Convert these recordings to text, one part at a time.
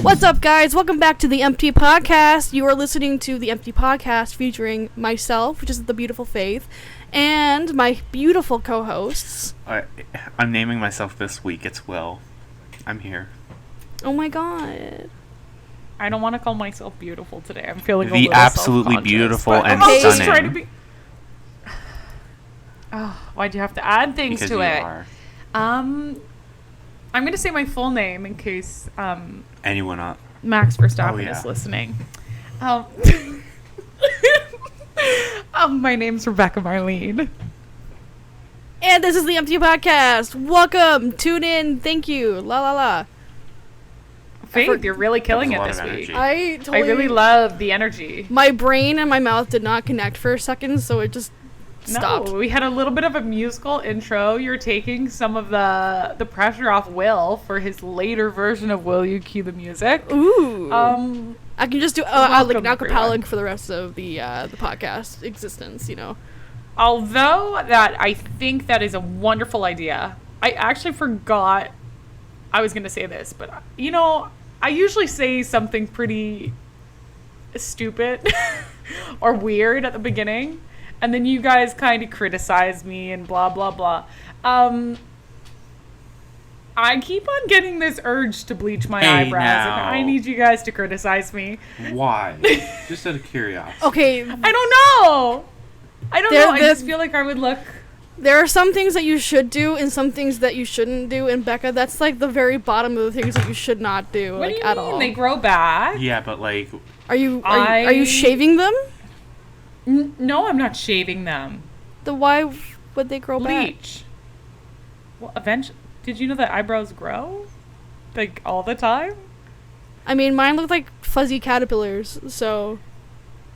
What's up, guys? Welcome back to the Empty Podcast. You are listening to the Empty Podcast featuring myself, which is the beautiful Faith, and my beautiful co-hosts. I'm naming myself this week. It's Will. I'm here. Oh my god. I don't want to call myself beautiful today. I'm feeling a the little absolutely beautiful and stunning. Trying to be... Oh, why'd you have to add things because to you it? Are. I'm going to say my full name in case anyone up. Max Verstappen is listening. My name's Rebecca Marlene. And this is the Empty Podcast. Welcome. Tune in. Thank you. La la la. Faith, you're really killing it this week. I really love the energy. My brain and my mouth did not connect for a second, so it just stopped. No, we had a little bit of a musical intro. You're taking some of the pressure off Will for his later version of Will You Cue the Music. Ooh. I can just do like an acapella for the rest of the podcast existence, you know. Although that I think that is a wonderful idea. I actually forgot I was going to say this, but you know, I usually say something pretty stupid or weird at the beginning. And then you guys kind of criticize me and blah, blah, blah. I keep on getting this urge to bleach my eyebrows. Now. And I need you guys to criticize me. Why? Just out of curiosity. Okay. I don't know. I just feel like I would look... There are some things that you should do and some things that you shouldn't do. And Becca, that's like the very bottom of the things that you should not do. What like, do you at mean? all. They grow back? Yeah, but like... Are you shaving them? No, I'm not shaving them. Then why would they grow back? Bleach. Well, eventually... Did you know that eyebrows grow? Like, all the time? I mean, mine look like fuzzy caterpillars, so...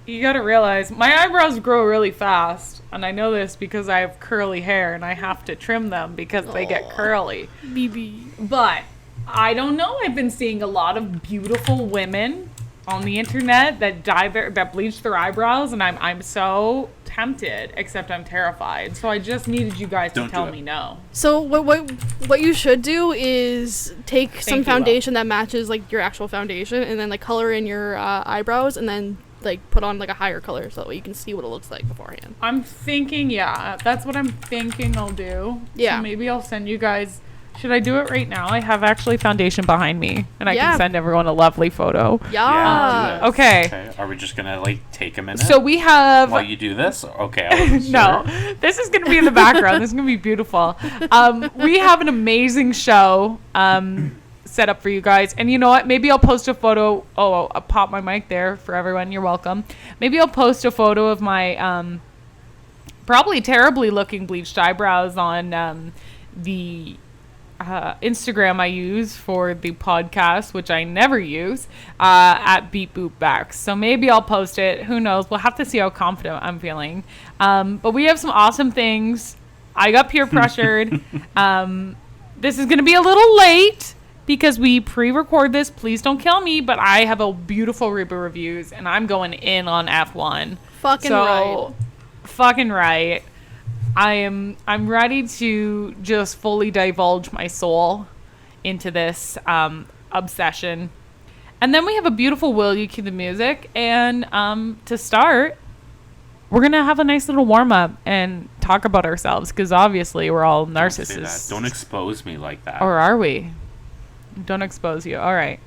You gotta realize, my eyebrows grow really fast. And I know this because I have curly hair and I have to trim them because they get curly. BB. But, I don't know. I've been seeing a lot of beautiful women on the internet that bleach their eyebrows, and I'm so tempted, except I'm terrified. So I just needed you guys to tell me no. So what you should do is take some foundation that matches like your actual foundation, and then like color in your eyebrows, and then like put on like a higher color so that way you can see what it looks like beforehand. I'm thinking, yeah, that's what I'm thinking I'll do. Yeah. So maybe I'll send you guys. Should I do it right now? I have actually foundation behind me, and I can send everyone a lovely photo. Yeah. Okay. Are we just gonna like take a minute? So we have. While you do this, okay. No, this is gonna be in the background. This is gonna be beautiful. We have an amazing show set up for you guys, and you know what? Maybe I'll post a photo. Oh, I'll pop my mic there for everyone. You're welcome. Maybe I'll post a photo of my probably terribly looking bleached eyebrows on the Instagram I use for the podcast, which I never use, at Beep Boop Backs. So maybe I'll post it. Who knows? We'll have to see how confident I'm feeling. But we have some awesome things. I got peer pressured. This is going to be a little late because we pre-record this. Please don't kill me, but I have a beautiful Reba reviews, and I'm going in on F1. Fucking right. I'm ready to just fully divulge my soul into this obsession. And then we have a beautiful Will You Cue the Music. And to start, we're going to have a nice little warm-up and talk about ourselves. Because obviously we're all narcissists. Don't expose me like that. Or are we? Don't expose you. All right.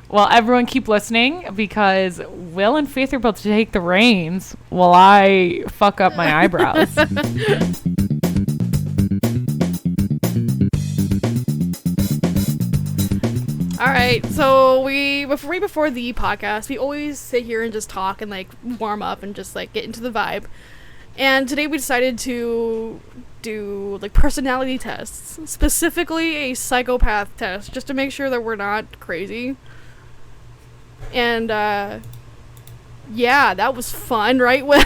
Well, everyone keep listening because Will and Faith are about to take the reins while I fuck up my eyebrows. All right, so before the podcast, we always sit here and just talk and like warm up and just like get into the vibe. And today we decided to do like personality tests, specifically a psychopath test, just to make sure that we're not crazy. And yeah, that was fun, right, Will?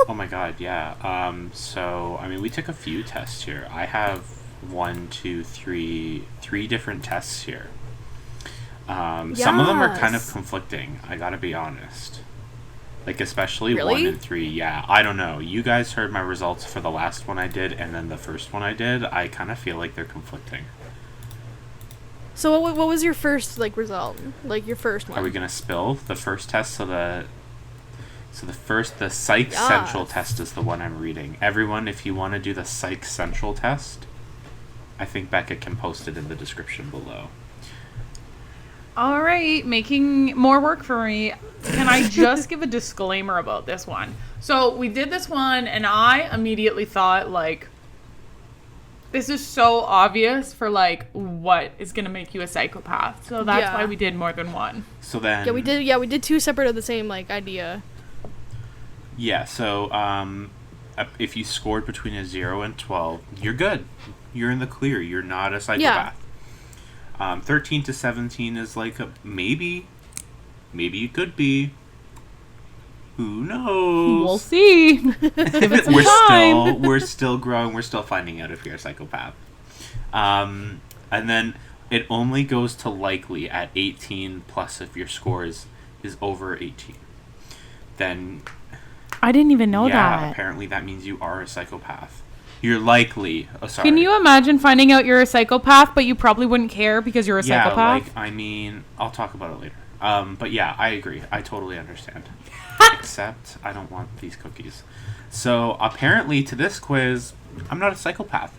Oh my god, yeah. So I mean, we took a few tests here. I have 3 different tests here. Some of them are kind of conflicting, I gotta be honest. Like, especially Really? 1 and 3. Yeah, I don't know. You guys heard my results for the last one I did, and then the first one I did. I kind of feel like they're conflicting. So what was your first like result? Like your first one? Are we gonna spill the first test? So the Psych Yeah. Central test is the one I'm reading. Everyone, if you want to do the Psych Central test, I think Becca can post it in the description below. All right, making more work for me. Can I just give a disclaimer about this one? So we did this one, and I immediately thought, like, this is so obvious for, like, what is going to make you a psychopath. So that's Yeah. why we did more than one. So then... Yeah, we did 2 separate of the same, like, idea. Yeah, so if you scored between a 0 and 12, you're good. You're in the clear. You're not a psychopath. 13 to 17 is like a maybe. Maybe you could be. Who knows? We'll see. Give it some time. We're still growing. We're still finding out if you're a psychopath. And then it only goes to likely at 18 plus if your score is over 18. Then I didn't even know yeah, that. apparently that means you are a psychopath. You're likely. Oh, sorry. Can you imagine finding out you're a psychopath, but you probably wouldn't care because you're a psychopath? Like, I mean, I'll talk about it later. But yeah, I agree. I totally understand. Except I don't want these cookies. So apparently to this quiz, I'm not a psychopath.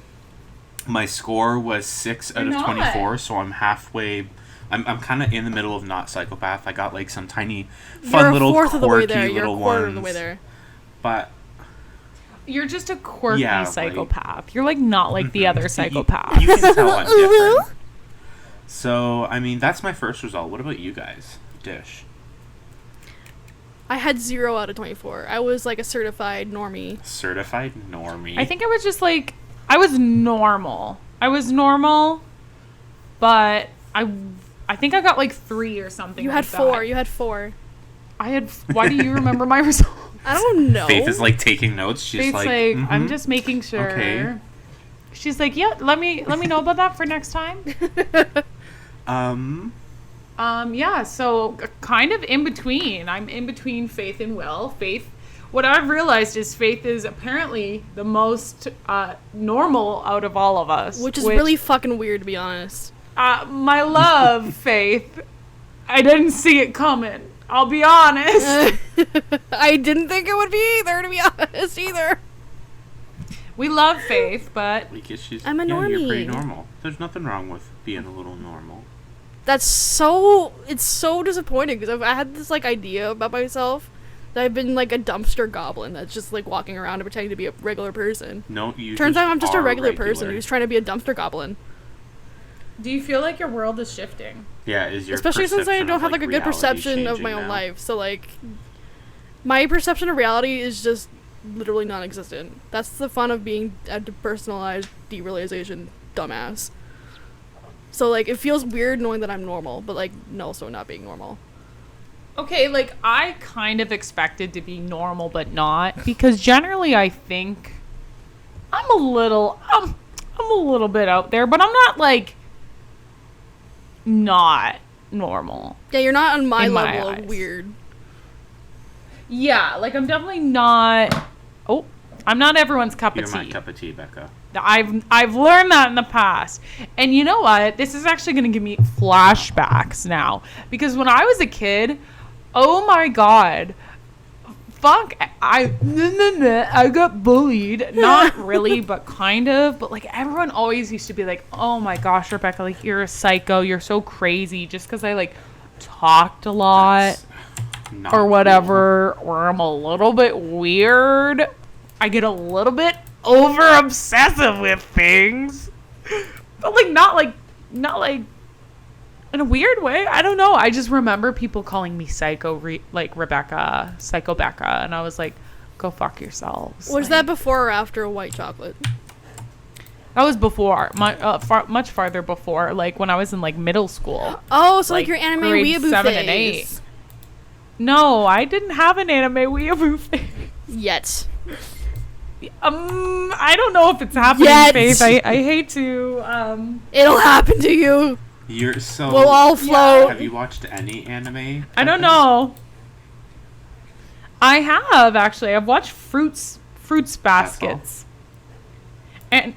My score was 6 out of 24, so I'm halfway. I'm kind of in the middle of not psychopath. I got like some tiny, fun You're a little fourth of the way quirky there. You're a little quarter ones. of the way there. But You're just a quirky Yeah, like- psychopath. You're like not like the other psychopaths. you can tell I'm different. So I mean, that's my first result. What about you guys? Dish. I had 0 out of 24. I was like a certified normie. Certified normie. I think I was just like, I was normal. But I think I got like 3 or something. You like had that. 4. You had 4. I had. Why do you remember my result? I don't know. Faith is like taking notes. She's Faith's like, like, I'm "Mhm." just making sure. Okay. She's like, yeah, let me know about that for next time. Yeah, so kind of in between. I'm in between Faith and Will. Faith, what I've realized is Faith is apparently the most normal out of all of us. Which is really fucking weird, to be honest. My love, Faith, I didn't see it coming. I'll be honest. I didn't think it would be either, to be honest, either. We love Faith, but Like, she's, I'm a yeah, you're pretty normie. normal. There's nothing wrong with being a little normal. It's so disappointing because I had this like idea about myself that I've been like a dumpster goblin that's just like walking around and pretending to be a regular person. No, you Turns just out I'm just a are regular person who's trying to be a dumpster goblin. do you feel like your world is shifting? Yeah, is your Especially since I perception don't of, have like a good reality perception of my changing own now? life. So like my perception of reality is just literally non-existent. That's the fun of being a depersonalized derealization dumbass. So like it feels weird knowing that I'm normal, but like also not being normal. Okay, like I kind of expected to be normal but not, because generally I think I'm a little bit out there, but I'm not like not normal. Yeah, you're not on my In my level eyes. of weird. Yeah, like I'm definitely not I'm not everyone's cup You're of my tea. cup of tea, Becca. I've learned that in the past. And you know what? This is actually going to give me flashbacks now, because when I was a kid, oh my god. Fuck, I got bullied. Not really, but kind of. But like everyone always used to be like, "Oh my gosh, Rebecca, like you're a psycho. You're so crazy," just cuz I like talked a lot That's not or cool. whatever, or I'm a little bit weird. I get a little bit over obsessive with things, but like not like in a weird way. I don't know. I just remember people calling me like Rebecca, Psycho Becca, and I was like, go fuck yourselves. Was that before or after a white chocolate? That was before, much farther before, like when I was in like middle school. Oh, so like Like, your anime grade weeaboo 7 phase. and 8. No, I didn't have an anime weeaboo phase. Yet. I don't know if it's happening, Yet. Faith. I hate to. It'll happen to you. You're so. We'll all float. Have you watched any anime? I don't know. I have actually. I've watched Fruits That's Baskets. And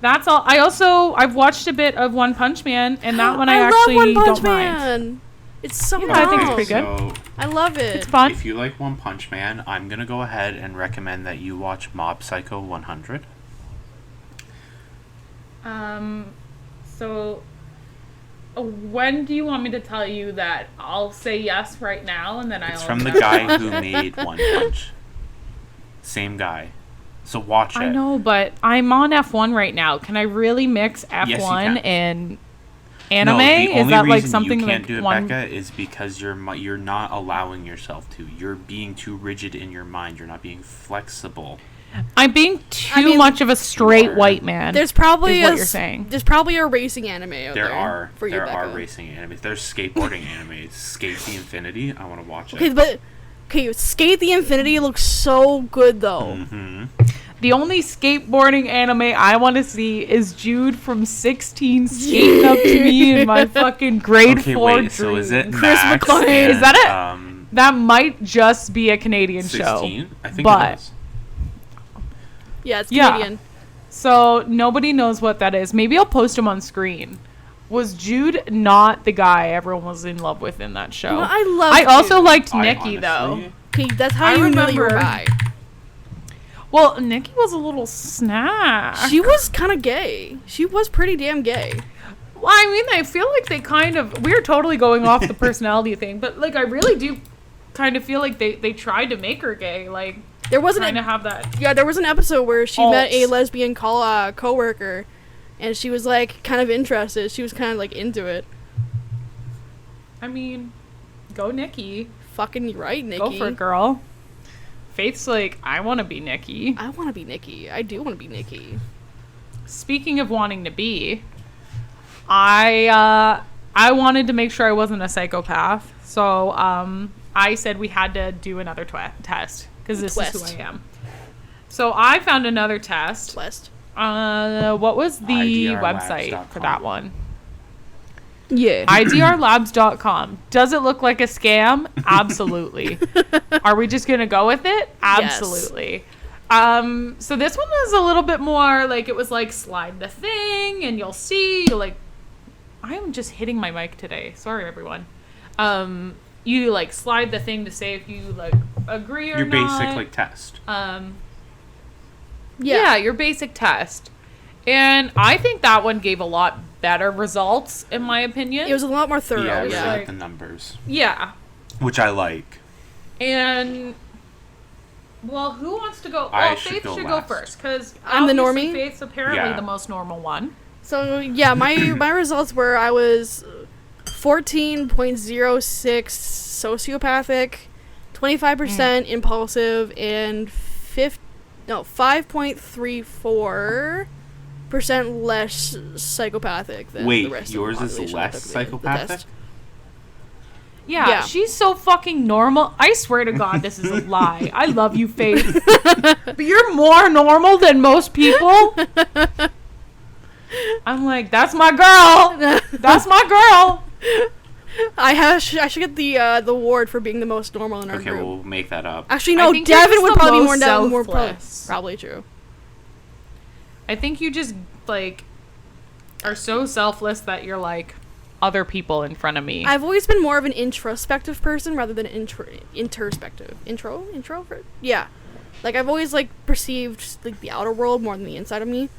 that's all. I've watched a bit of One Punch Man, and that one I actually love One Punch don't mind. Man. It's so Yeah, I think it's dumb. pretty good. So, I love it. It's fun. if you like One Punch Man, I'm going to go ahead and recommend that you watch Mob Psycho 100. So when do you want me to tell you that? I'll say yes right now, and then It's from the guy who made One Punch. Same guy. So watch it. I know, but I'm on F1 right now. Can I really mix F1 Yes, you can. and anime? No, the Is only that like reason something you can't like do it, one? Becca, is because you're not allowing yourself to. You're being too rigid in your mind. You're not being flexible. I'm being too much of a straight white man. There's probably is what you're saying. There's probably a racing anime out there. For you, There Becca. are racing animes. There's skateboarding animes. Skate the Infinity. I want to watch it. Okay, Skate the Infinity looks so good though. Mm-hmm. The only skateboarding anime I want to see is Jude from 16 skating up to me in my fucking grade 4 dream. So is it Chris Max McClane. and, Is that it? That might just be a Canadian 16? show. I think but it is. Yeah, it's Yeah. Canadian. So nobody knows what that is. Maybe I'll post him on screen. Was Jude not the guy everyone was in love with in that show? Well, I love. I also Jude. liked I Nikki though. honestly- Okay, that's how I you know you were remember- bi. Well, Nikki was a little snack. She was kind of gay. She was pretty damn gay. Well, I mean, I feel like they kind of... We're totally going off the personality thing, but, like, I really do kind of feel like they tried to make her gay. Like, There wasn't. trying to have that... Yeah, there was an episode where she met a Alt. lesbian coworker, and she was like kind of interested. She was kind of like into it. I mean, go Nikki. Fucking right, Nikki. Go for it, girl. Faith's like, I want to be Nikki. I want to be Nikki. I do want to be Nikki. Speaking of wanting to be, I wanted to make sure I wasn't a psychopath. So I said we had to do another test because this is who I am. So I found another test. Twist. What was the website IDRlabs.com. for that one? Yeah. IDRlabs.com. Does it look like a scam? Absolutely. Are we just going to go with it? Absolutely. So this one was a little bit more like, it was like slide the thing and you'll see, like, I am just hitting my mic today. Sorry, everyone. You like slide the thing to say if you like agree or Your not. basic like test. Yeah, your basic test. And I think that one gave a lot better results, in my opinion. It was a lot more thorough. Yeah, I Yeah. really like- like the numbers, Yeah. which I like. And, well, who wants to go? I Well, should Faith go should go last. first, because I'm the normie? Faith's apparently Yeah. the most normal one. So yeah, my results were I was 14.06 sociopathic, 25% impulsive, and 5.34% less psychopathic than Wait, the rest yours of the is population less that took the psychopathic? test. Yeah, Yeah. she's so fucking normal. I swear to God, this is a lie. I love you, Faith. But you're more normal than most people. I'm like, that's my girl. That's my girl. I should get the award for being the most normal in our Okay, group. we'll make that up. Actually, I no, think you're Devin just would the probably be most more selfless. probably true. I think you just, like, are so selfless that you're like, other people in front of me. I've always been more of an introspective person rather than introspective. Introvert? Yeah. Like, I've always, like, perceived, like, the outer world more than the inside of me.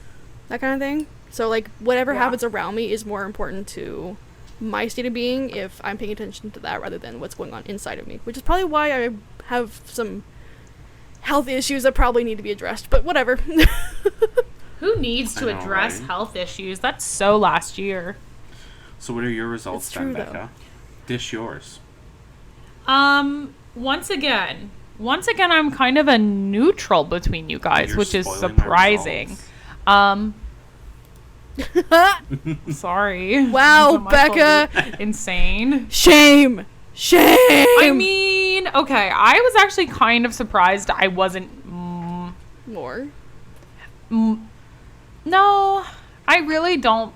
That kind of thing. So, like, whatever Yeah. happens around me is more important to my state of being if I'm paying attention to that rather than what's going on inside of me. Which is probably why I have some health issues that probably need to be addressed. But whatever. Who needs to I know, address right? health issues? That's so last year. So what are your results It's then, true, though. Becca? Dish yours. Once again, I'm kind of a neutral between you guys, You're which is spoiling my surprising. results. Sorry. Wow, Am I Becca. totally insane. Shame! Shame! I mean, okay, I was actually kind of surprised I wasn't. More. No, I really don't.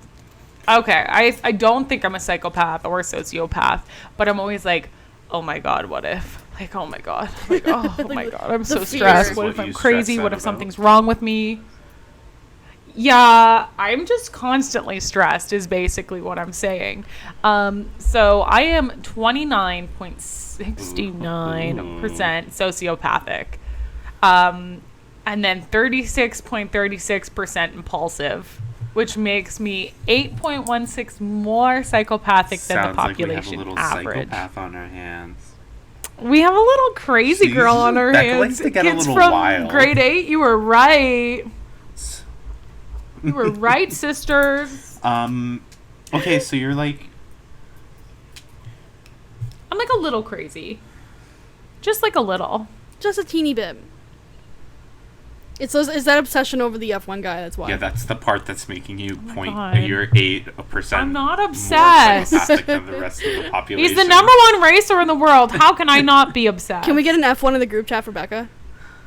Okay, I don't think I'm a psychopath or a sociopath, but I'm always like, oh my god, what if? Like, oh my god. Like, oh my god. I'm so fear. stressed. What if I'm crazy? What if something's wrong with me? Yeah, I'm just constantly stressed is basically what I'm saying. So I am 29.69% sociopathic. And then 36.36% impulsive, which makes me 8.16 more psychopathic than the population like we have a little average. Psychopath on our hands. We have a little crazy girl on our Becca hands. likes to get a Kids little from wild. grade 8, you were right. You were right, sisters. Okay, so you're like... I'm like a little crazy. Just like a little. Just a teeny bit. It's that obsession over the F1 guy, that's why. Yeah, that's the part that's making you God. you're 8% I'm not more obsessed. psychopathic than the rest of the population. He's the number one racer in the world. How can I not be obsessed? Can we get an F1 in the group chat for Becca?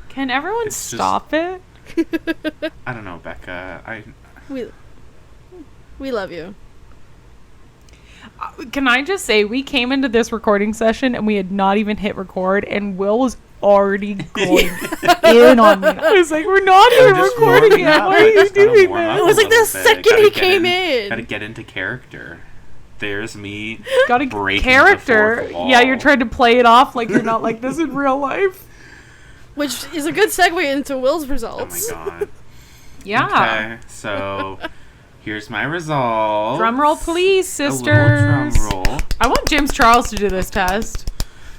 Can everyone It's stop it? I don't know, Becca. We love you. Can I just say, we came into this recording session and we had not even hit record, and Will was already going in on me. I was like, we're not even recording yet. Why are you doing that? It was like the second he came in. Gotta get into character. There's me. Got a breaking character. the fourth wall. Yeah, you're trying to play it off like you're not like this in real life. Which is a good segue into Will's Oh my results. god. Yeah. Okay, so here's my results. Drum roll, please, A little sisters. drum roll. I want James Charles to do this test.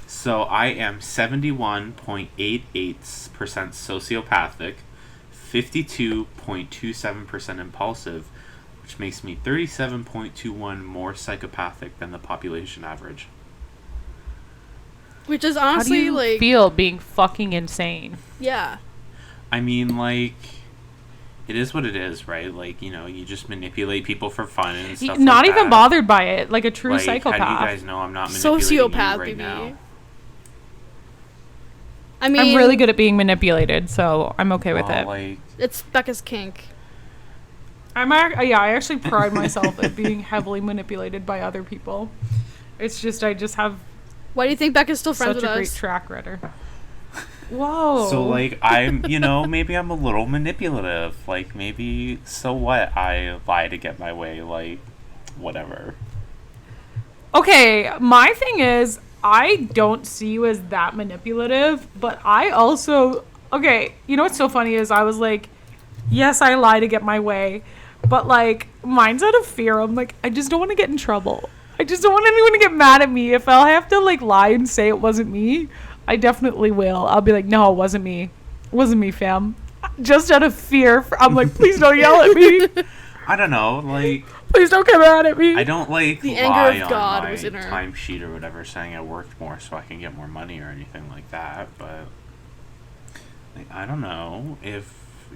So I am 71.88% sociopathic, 52.27% impulsive, which makes me 37.21 more psychopathic than the population average. Which is How do honestly you like feel being fucking insane? yeah. I mean, like, it is what it is, right? Like, you know, you just manipulate people for fun and stuff Not like even that. bothered by it, like a true Like, psychopath. How do you guys know I'm not manipulating Sociopath, you right baby. now? I mean, I'm really good at being manipulated, so I'm okay with it. Like, it's Becca's kink. I actually pride myself at being heavily manipulated by other people. It's just I just have Why do you think Becca's still friends such with a great us? track record. Whoa. so, like, I'm, you know, maybe I'm a little manipulative. Like, maybe, so what? I lie to get my way. Like, whatever. Okay, my thing is, I don't see you as that manipulative, but I also... Okay, you know what's so funny is I was like, yes, I lie to get my way, but, like, mine's out of fear. I'm like, I just don't want to get in trouble. I just don't want anyone to get mad at me. If I have to, like, lie and say it wasn't me, I definitely will. I'll be like, no, it wasn't me. It wasn't me, fam. Just out of fear. I'm like, please don't yell at me. I don't know, like... Please don't get mad at me. I don't, like, The lie anger of on God my was in her. timesheet or whatever saying I worked more so I can get more money or anything like that, but... Like, I don't know if,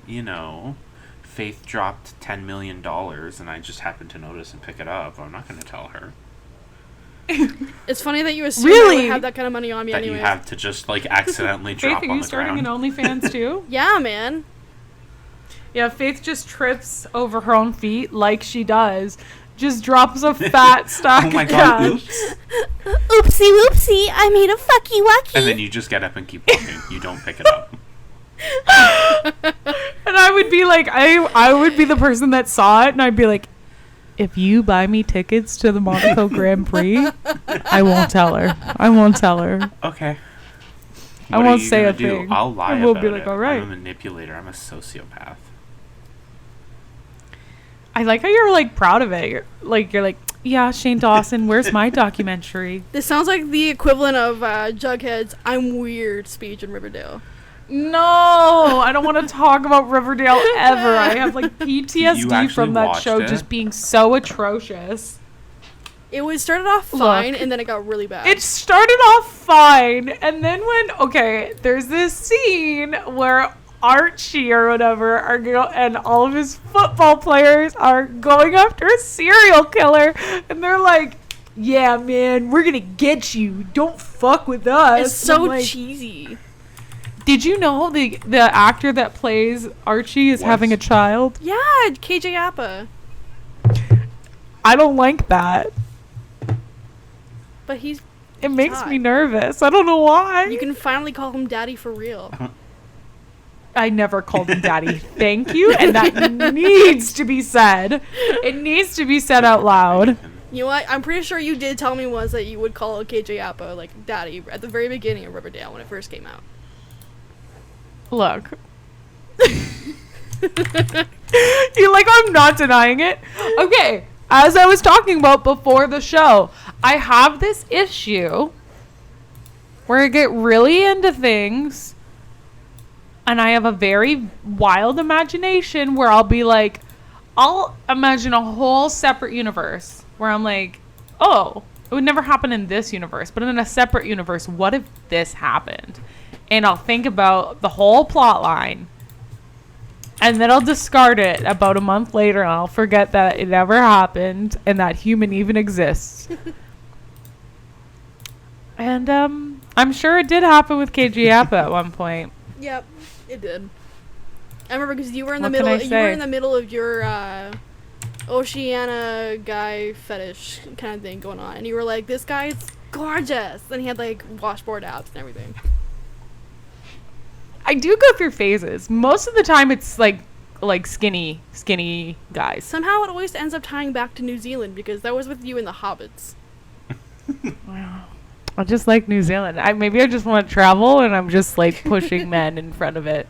you know, Faith dropped $10 million and I just happened to notice and pick it up. I'm not going to tell her. It's funny that you assume I Really? would have that kind of money on me That anyway. you have to just, like, accidentally drop Faith, are on you the starting ground. an OnlyFans too? Yeah, man. Yeah, Faith just trips over her own feet like she does. Just drops a fat stack Oh my of god, cash. oops. Oopsie whoopsie, I made a fucky wucky. And then you just get up and keep walking. You don't pick it up. And I would be like, I would be the person that saw it, and I'd be like, if you buy me tickets to the Monaco Grand Prix, I won't tell her. I won't tell her. Okay. I What won't are you say gonna a do? thing. I'll lie I will about be like, it. all right. I'm a manipulator. I'm a sociopath. I like how you're like proud of it. You're like, yeah, Shane Dawson, where's my documentary? This sounds like the equivalent of Jughead's "I'm weird" speech in Riverdale. No, I don't want to talk about Riverdale ever. I have like You PTSD actually from that watched show it? just being so atrocious. It was started off Look. fine and then it got really bad. It started off fine, and then there's this scene where Archie or whatever and all of his football players are going after a serial killer, and they're like, yeah, man, we're gonna get you. Don't fuck with us. It's And I'm so like, cheesy. did you know the actor that plays Archie is What? having a child? Yeah, KJ Appa. I don't like that. But he's It makes God. me nervous. I don't know why. You can finally call him daddy for real. I never called him daddy. Thank you. And that needs to be said. It needs to be said out loud. You know what? I'm pretty sure you did tell me once that you would call KJ Appa like daddy at the very beginning of Riverdale when it first came out. Look. You're like, I'm not denying it. Okay. As I was talking about before the show, I have this issue where I get really into things and I have a very wild imagination where I'll be like, I'll imagine a whole separate universe where I'm like, oh, it would never happen in this universe, but in a separate universe, what if this happened? And I'll think about the whole plot line. And then I'll discard it about a month later and I'll forget that it ever happened and that human even exists. And I'm sure it did happen with KG Appa at one point. Yep, it did. I remember because you were in the What middle. can I You say? were in the middle of your Oceana guy fetish kind of thing going on, and you were like, "This guy's gorgeous," and he had like washboard abs and everything. I do go through phases. Most of the time it's like skinny guys. Somehow it always ends up tying back to New Zealand because that was with you and the Hobbits. I just like New Zealand. Maybe I just want to travel and I'm just like pushing men in front of it.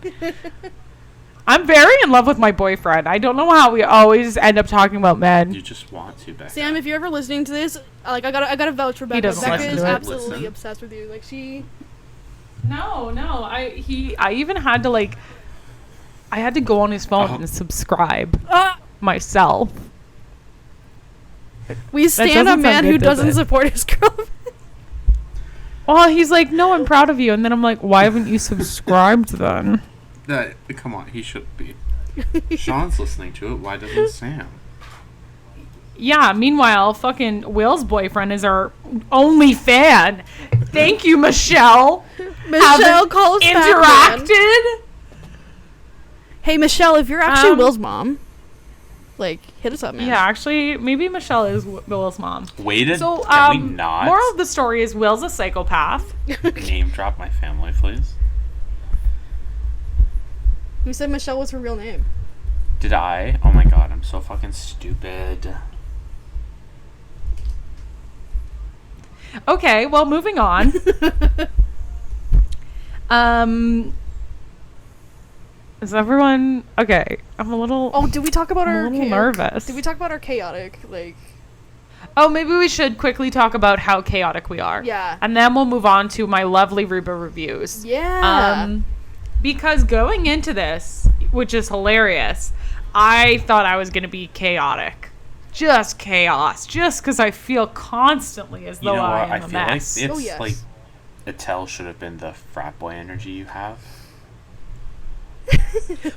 I'm very in love with my boyfriend. I don't know how we always end up talking about men. You just want to, Becca. If you're ever listening to this, like I gotta vouch for Becca. doesn't Becca listen is to it. absolutely Listen. obsessed with you. Like she. No. I even had to I had to go on his phone and subscribe myself. We stand a doesn't sound man good, who does doesn't it? support his girlfriend. Well, he's like, no, I'm proud of you. And then I'm like, why haven't you subscribed then? Come on, he should be. Sean's listening to it. Why doesn't Sam? Yeah, meanwhile, fucking Will's boyfriend is our only fan. Thank you, Michelle. Michelle calls interacted. Hey, Michelle, if you're actually Um, Will's mom, like, hit us up, man. Yeah, actually, maybe Michelle is Will's mom. Waited? So, Can we not moral of the story is Will's a psychopath. name drop my family, please? Who said Michelle was her real name? Did I? Oh my god, I'm so fucking stupid. Okay, well, moving on. Is everyone okay? I'm a little. Oh, did we talk about I'm a our little nervous. Did we talk about our chaotic, like? Oh, maybe we should quickly talk about how chaotic we are. Yeah. And then we'll move on to my lovely Reba reviews. Yeah. Because going into this, which is hilarious, I thought I was going to be chaotic. Just chaos. Just because I feel constantly as though You know what? I I am a feel mess. like it's Oh, yes. like Attell should have been the frat boy energy you have.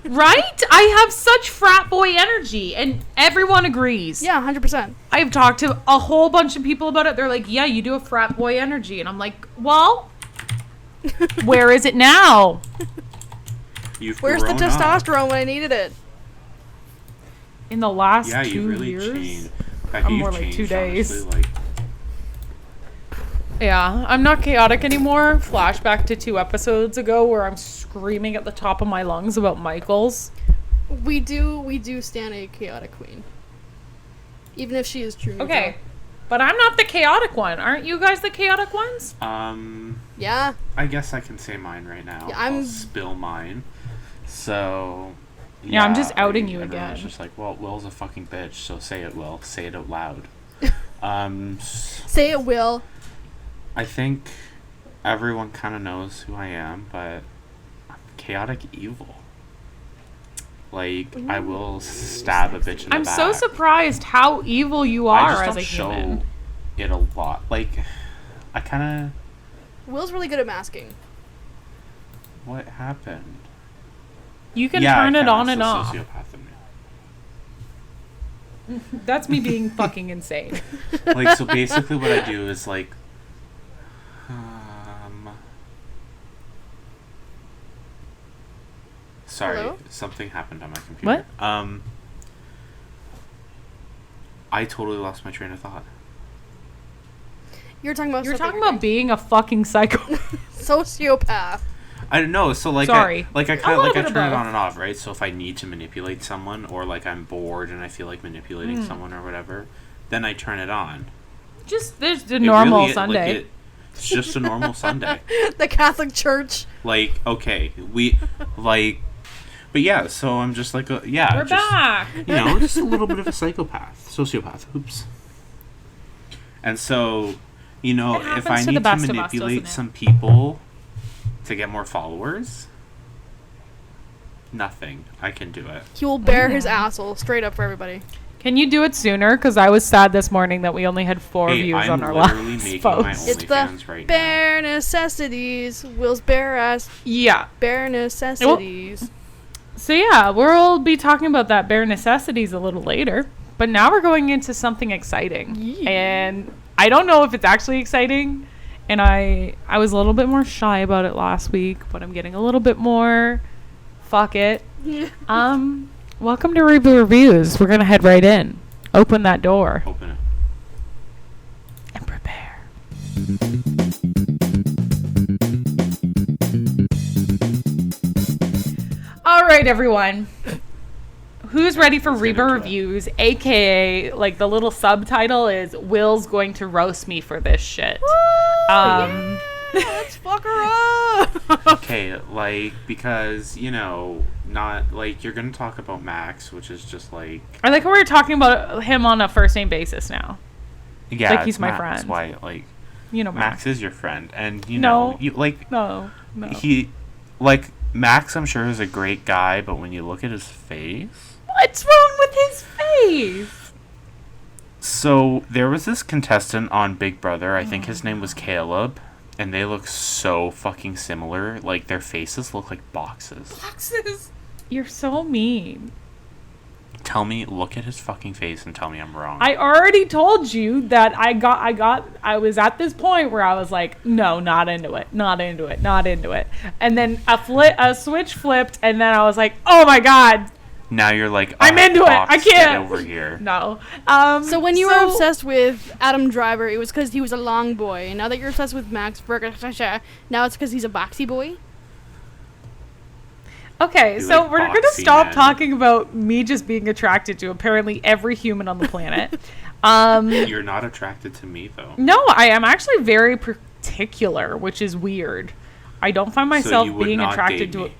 Right? I have such frat boy energy, and everyone agrees. Yeah, 100%. I've talked to a whole bunch of people about it. They're like, yeah, you do have frat boy energy. And I'm like, well, where is it now? Where's the grown up. testosterone when I needed it? In the last Yeah, 2 you really years? changed. Becca, More you've like 2 changed, days. honestly, Yeah, I'm not chaotic anymore. Flashback to 2 episodes ago where I'm screaming at the top of my lungs about Michaels. We do stand a chaotic queen. Even if she is true. Okay, but I'm not the chaotic one. Aren't you guys the chaotic ones? Yeah. I guess I can say mine right now. Yeah, I'll spill mine. So. Yeah, I'm just outing you everyone's again. just like, well, Will's a fucking bitch, so say it, Will. Say it out loud. Say it, Will. I think everyone kind of knows who I am, but I'm chaotic evil. Like, I will stab a bitch in the I'm back. so surprised how evil you I are just as don't a show human. it a lot. Like, I kind Will's really good at masking. of... What happened? You can Yeah, turn I it kinda, on it's and the off. sociopath in me. That's me being fucking insane. Like, so basically what I do is, like... Sorry, Hello? something happened on my computer. What? I totally lost my train of thought. You're talking about You're stuff that talking about being a fucking psycho. sociopath. I don't know. So like, Sorry. I A kind little of like I bit of turn it both. on and off, right? So if I need to manipulate someone, or like I'm bored and I feel like manipulating someone or whatever, then I turn it on. Just there's the It normal really- Sunday. it's just a normal Sunday. The Catholic Church. Like, okay, but yeah. So I'm just like, yeah, We're just, back. you know, just a little bit of a sociopath. Oops. And so, you know, It if happens I to the need to best of us, manipulate doesn't it? some people to get more followers, nothing. I can do it. He will bare his asshole straight up for everybody. Can you do it sooner? Because I was sad this morning that we only had 4 Hey, views I'm on our literally last making my post. own It's the OnlyFans right now. bare necessities. Will's bare ass. Yeah. Bare necessities. So yeah, we'll be talking about that bare necessities a little later. But now we're going into something exciting. Yeah. And I don't know if it's actually exciting. And I was a little bit more shy about it last week, but I'm getting a little bit more fuck it. Welcome to Reba Reviews. We're gonna head right in. Open that door Open it. and prepare. All right, everyone. Who's ready for Let's get Reba into it. Reviews, aka like the little subtitle is Will's going to roast me for this shit. Let's fuck her up. Okay, like, because, you know, not, like, you're gonna talk about Max, which is just, like... I like how we're talking about him on a first name basis now. Yeah, Like, he's it's my Max. friend. Why, like, You know, Max Max. is your friend, and, you No. know, you, like, No. Max, I'm sure, is a great guy, but when you look at his face... What's wrong with his face? So, there was this contestant on Big Brother, I think his name was Caleb, and they look so fucking similar. Like, their faces look like boxes. Boxes. You're so mean. Tell me, look at his fucking face and tell me I'm wrong. I already told you that I was at this point where I was like, no, not into it. And then a switch flipped, and then I was like, oh my god, Now you're like, I'm into it. Fox, I get can't. over here. no. So when you were obsessed with Adam Driver, it was because he was a long boy. And now that you're obsessed with Max Verstappen, now it's because he's a boxy boy. Okay, You so like we're going to boxy stop men. talking about me just being attracted to apparently every human on the planet. You're not attracted to me, though. No, I am actually very particular, which is weird. I don't find myself you would being not attracted date to me.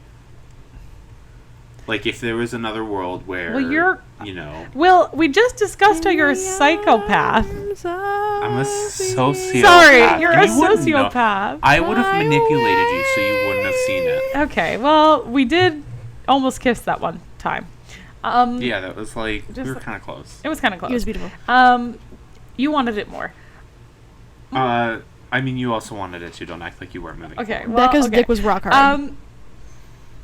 Like, if there was another world where, Well, you're- you know, Well, we just discussed how you're a psychopath. I'm a sociopath. Sorry, you're a You wouldn't know. sociopath. I would have manipulated you so you wouldn't have seen it. Okay, well, we did almost kiss that one time. Yeah, that was like, we Just- were kind of close. It was kind of close. He was beautiful. You wanted it more. I mean, you also wanted it too. Don't act like you weren't moving. Okay, forward. well, Becca's okay. dick was rock hard.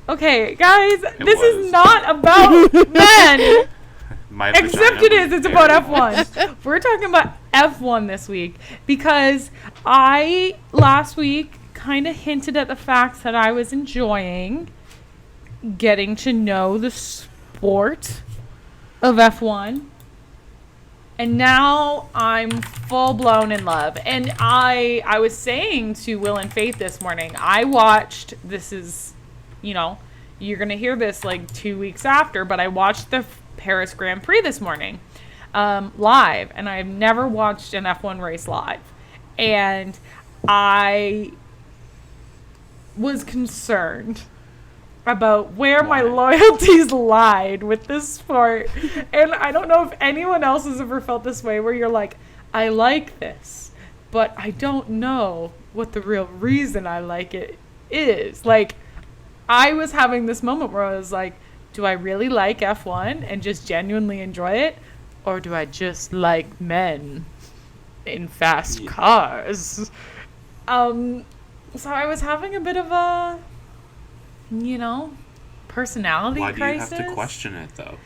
Okay, guys, this was. is not about men. My Except vagina it is. was It's about very moist. F1. We're talking about F1 this week because I, last week, kind of hinted at the fact that I was enjoying getting to know the sport of F1. And now I'm full blown in love. And I was saying to Will and Faith this morning, I watched, this is, you know, you're going to hear this like 2 weeks after, but I watched the Paris Grand Prix this morning live. And I've never watched an F1 race live. And I was concerned about where my Why? loyalties lied with this sport. And I don't know if anyone else has ever felt this way where you're like, I like this, but I don't know what the real reason I like it is. Like, I was having this moment where I was like, do I really like F1 and just genuinely enjoy it? Or do I just like men in fast Yeah. cars? So I was having a bit of a, you know, personality Why do you crisis. have to question it, though?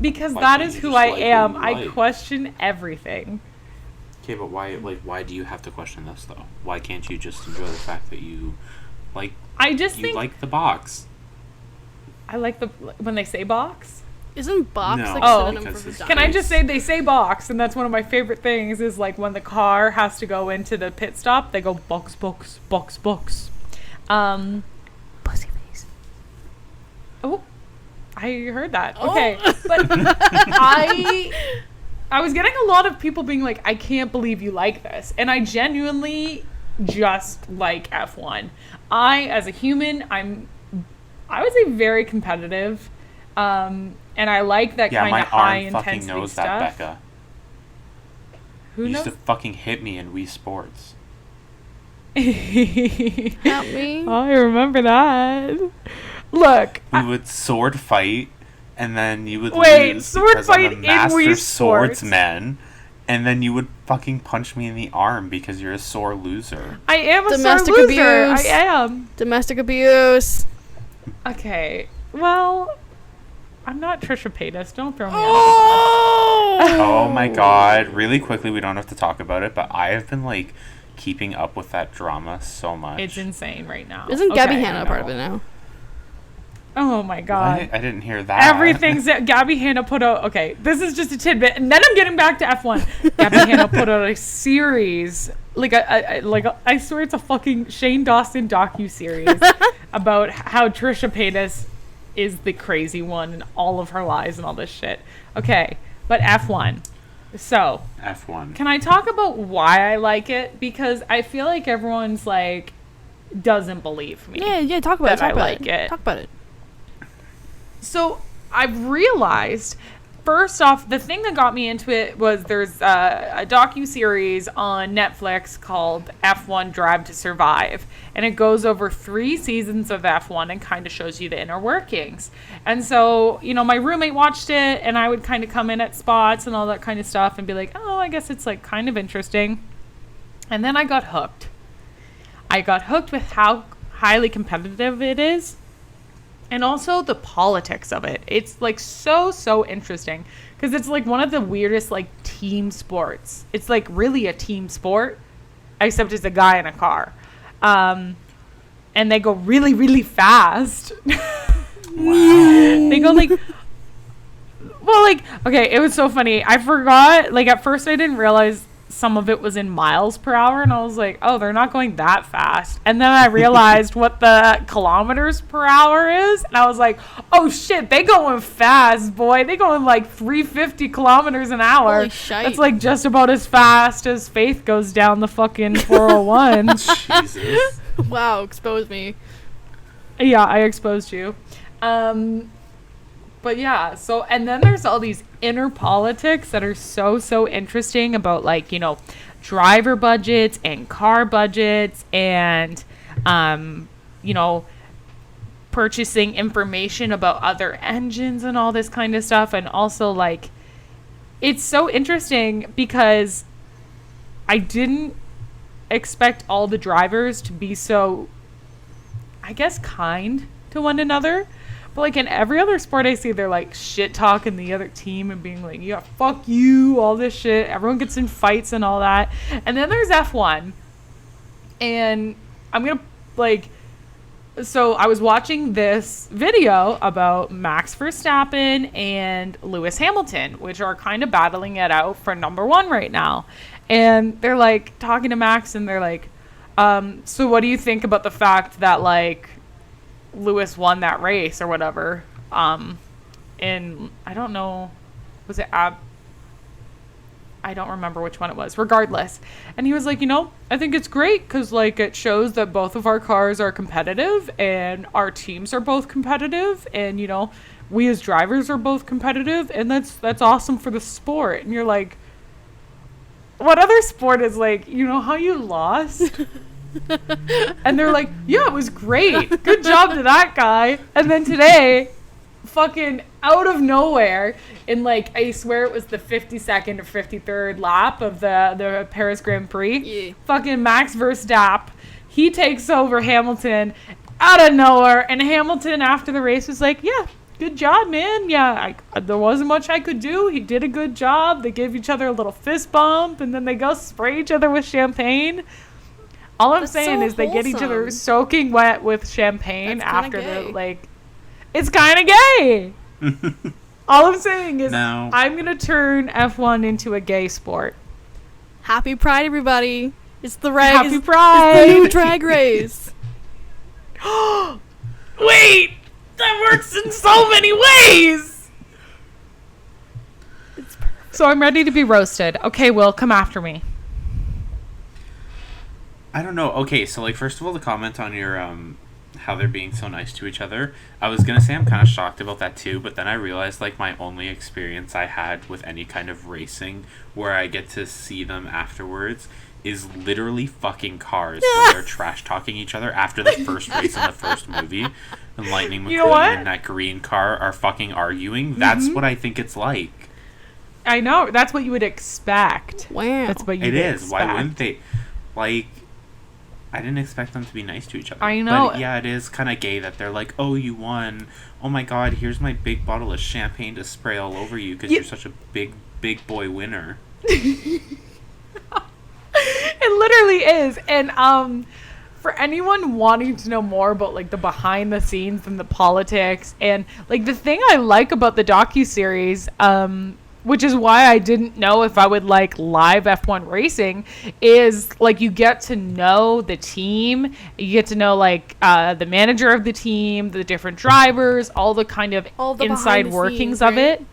Because Why that can't is you who just I like who am. you I like? question everything. Okay, but why do you have to question this, though? Why can't you just enjoy the fact that you like I just you think like the box? I like the when they say box. Isn't box No. like Oh, synonym because for it's- vagina? Can I just say they say box, and that's one of my favorite things is like when the car has to go into the pit stop, they go box, box, box, box. Pussy face. Oh, I heard that. Oh. Okay, but I was getting a lot of people being like, I can't believe you like this, and I genuinely just like F1. As a human, I would say very competitive. And I like that Yeah, kind my of high arm fucking intensity knows stuff. that, Becca. Who You used knows? to fucking hit me in Wii Sports. Help me. I remember that. Look, We would sword fight, and then you would Wait, lose sword because I'm fight a in master Wii Sports? swordsman, and then you would fucking punch me in the arm because you're a sore loser. I am a Domestic sore loser. abuse. I am. Domestic abuse. Okay, well, I'm not Trisha Paytas. Don't throw me Oh! Oh my god! Really quickly, we don't have to talk about it, but I have been like keeping up with that drama so much. It's insane right now. Isn't Gabby Okay. Hanna a part of it now? Oh my god. What? I didn't hear that. Everything's that Gabby Hanna put out. Okay, this is just a tidbit, and then I'm getting back to F1. Gabby Hanna put out a series, I swear it's a fucking Shane Dawson docu-series about how Trisha Paytas is the crazy one and all of her lies and all this shit. Okay, but F1. So, F1. can I talk about why I like it? Because I feel like everyone's like doesn't believe me. Yeah, talk about it. That Talk I about like it. Talk about it. So I've realized, first off, the thing that got me into it was there's a docu-series on Netflix called F1 Drive to Survive. And it goes over 3 seasons of F1 and kind of shows you the inner workings. And so, my roommate watched it and I would kind of come in at spots and all that kind of stuff and be like, oh, I guess it's like kind of interesting. And then I got hooked. I got hooked with how highly competitive it is. And also the politics of it. It's like so interesting because it's like one of the weirdest like team sports. It's like really a team sport, except it's a guy in a car. And they go really fast. Wow. They go like, well, like, okay, it was so funny. I forgot, like at first I didn't realize some of it was in miles per hour, and I was like, oh, they're not going that fast. And then I realized what the kilometers per hour is, and I was like, oh shit, they going fast, boy. They going like 350 kilometers an hour. Holy shite. That's like just about as fast as Faith goes down the fucking 401. Jesus. Wow, expose me. Yeah, I exposed you. But yeah, so, and then there's all these inner politics that are so interesting about like, driver budgets and car budgets and, purchasing information about other engines and all this kind of stuff. And also like, it's so interesting because I didn't expect all the drivers to be so, I guess, kind to one another. But like in every other sport I see, they're like shit talking the other team and being like, yeah, fuck you, all this shit. Everyone gets in fights and all that. And then there's F1. And I'm going to like, so I was watching this video about Max Verstappen and Lewis Hamilton, which are kind of battling it out for number 1 right now. And they're like talking to Max and they're like, so what do you think about the fact that like Lewis won that race or whatever? In, I don't know, was it I don't remember which one it was. Regardless. And he was like, I think it's great because like it shows that both of our cars are competitive and our teams are both competitive and we as drivers are both competitive and that's awesome for the sport. And you're like, what other sport is like, how you lost? And they're like, yeah, it was great. Good job to that guy. And then today, fucking out of nowhere, in like, I swear it was the 52nd or 53rd lap of the Paris Grand Prix, Yeah. fucking Max Verstappen, he takes over Hamilton out of nowhere. And Hamilton, after the race, was like, yeah, good job, man. Yeah, there wasn't much I could do. He did a good job. They give each other a little fist bump, and then they go spray each other with champagne. All I'm That's saying so is they get each other wholesome. soaking wet with champagne That's kinda after gay. the, like, it's kind of gay. All I'm saying is No. I'm going to turn F1 into a gay sport. Happy Pride, everybody! It's the Happy It's Pride! the new drag race. Wait! That works in so many ways! So I'm ready to be roasted. Okay, Will, come after me. I don't know. Okay, so like first of all, the comment on your how they're being so nice to each other. I was gonna say I'm kind of shocked about that too, but then I realized like my only experience I had with any kind of racing where I get to see them afterwards is literally fucking cars when they're trash talking each other after the first race in the first movie. And Lightning McQueen You know what? and that green car are fucking arguing. That's what I think it's like. I know. That's what you would expect. Wow. That's what you It would is. Why expect. wouldn't they? Like, I didn't expect them to be nice to each other. I know. But yeah, it is kind of gay that they're like, oh, you won. Oh my god, here's my big bottle of champagne to spray all over you because you're such a big boy winner. It literally is. And for anyone wanting to know more about like the behind the scenes and the politics and like the thing I like about the docuseries, which is why I didn't know if I would like live F1 racing, is like you get to know the team, you get to know like the manager of the team, the different drivers, all the kind of All the inside behind the workings scenes, of right? it.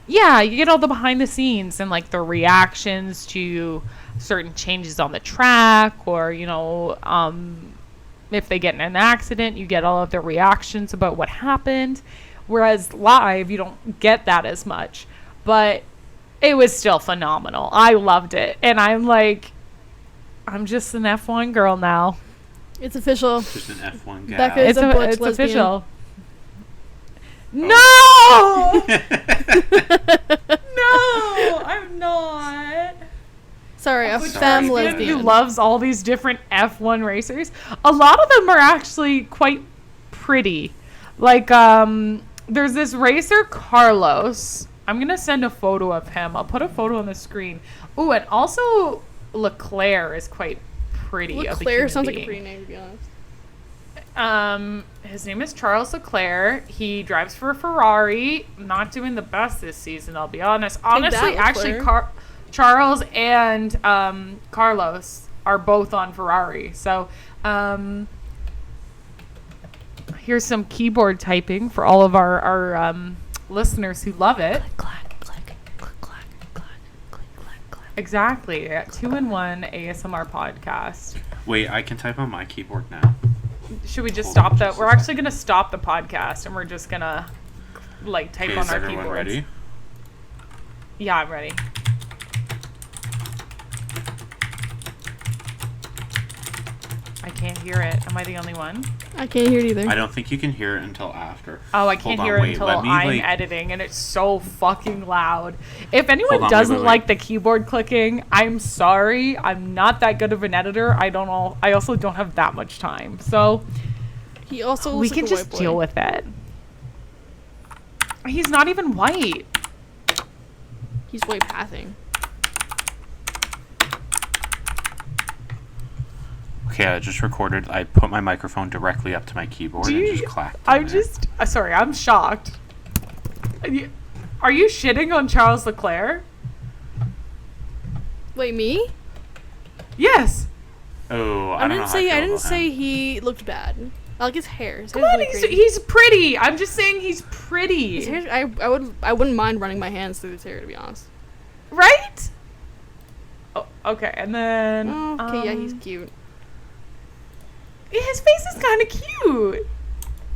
Yeah, you get all the behind the scenes and like the reactions to certain changes on the track, or you know, if they get in an accident, you get all of their reactions about what happened. Whereas live, you don't get that as much. But it was still phenomenal. I loved it. And I'm like, I'm just an F1 girl now. It's official. Just an F1 gal. Becca is a butch It's lesbian. official. No! No, I'm not. Sorry, a Butch femme sorry. lesbian who lesbian. loves all these different F1 racers. A lot of them are actually quite pretty. Like, there's this racer, Carlos. I'm going to send a photo of him. I'll put a photo on the screen. Ooh, and also Leclerc is quite pretty. Leclerc sounds like a pretty name, to be honest. His name is Charles Leclerc. He drives for Ferrari. Not doing the best this season, I'll be honest. Honestly, that, actually, Leclerc. Charles and Carlos are both on Ferrari. So, here's some keyboard typing for all of our listeners who love it. Clack, clack, clack, clack, clack, clack, clack, clack. Exactly. 2-in-1 ASMR podcast. Wait, I can type on my keyboard now. Should we just Hold stop on that? just a We're sec. actually going to stop the podcast and we're just going to like type Okay, on is our everyone keyboards. ready? Yeah, I'm ready. I can't hear it. Am I the only one? I can't hear it either. I don't think you can hear it until after. Oh, I Hold can't on, hear it wait, until let me, I'm like- editing, and it's so fucking loud. If anyone Hold on, doesn't wait. like the keyboard clicking, I'm sorry. I'm not that good of an editor. I don't know. I also don't have that much time, so He also we looks can like a just white boy. deal with it. He's not even white. He's white pathing. Okay, I just recorded. I put my microphone directly up to my keyboard Do and you- just clacked. in I'm there. just sorry. I'm shocked. Are you shitting on Charles Leclerc? Wait, me? Yes. Oh, I don't know didn't how say. feel I didn't about say him. he looked bad. I like his hair. His Come hair's on, really pretty. he's pretty. I'm just saying he's pretty. His hair, I wouldn't mind running my hands through his hair, to be honest. Right? Oh, okay, and then Oh, okay, yeah, he's cute. his face is kind of cute.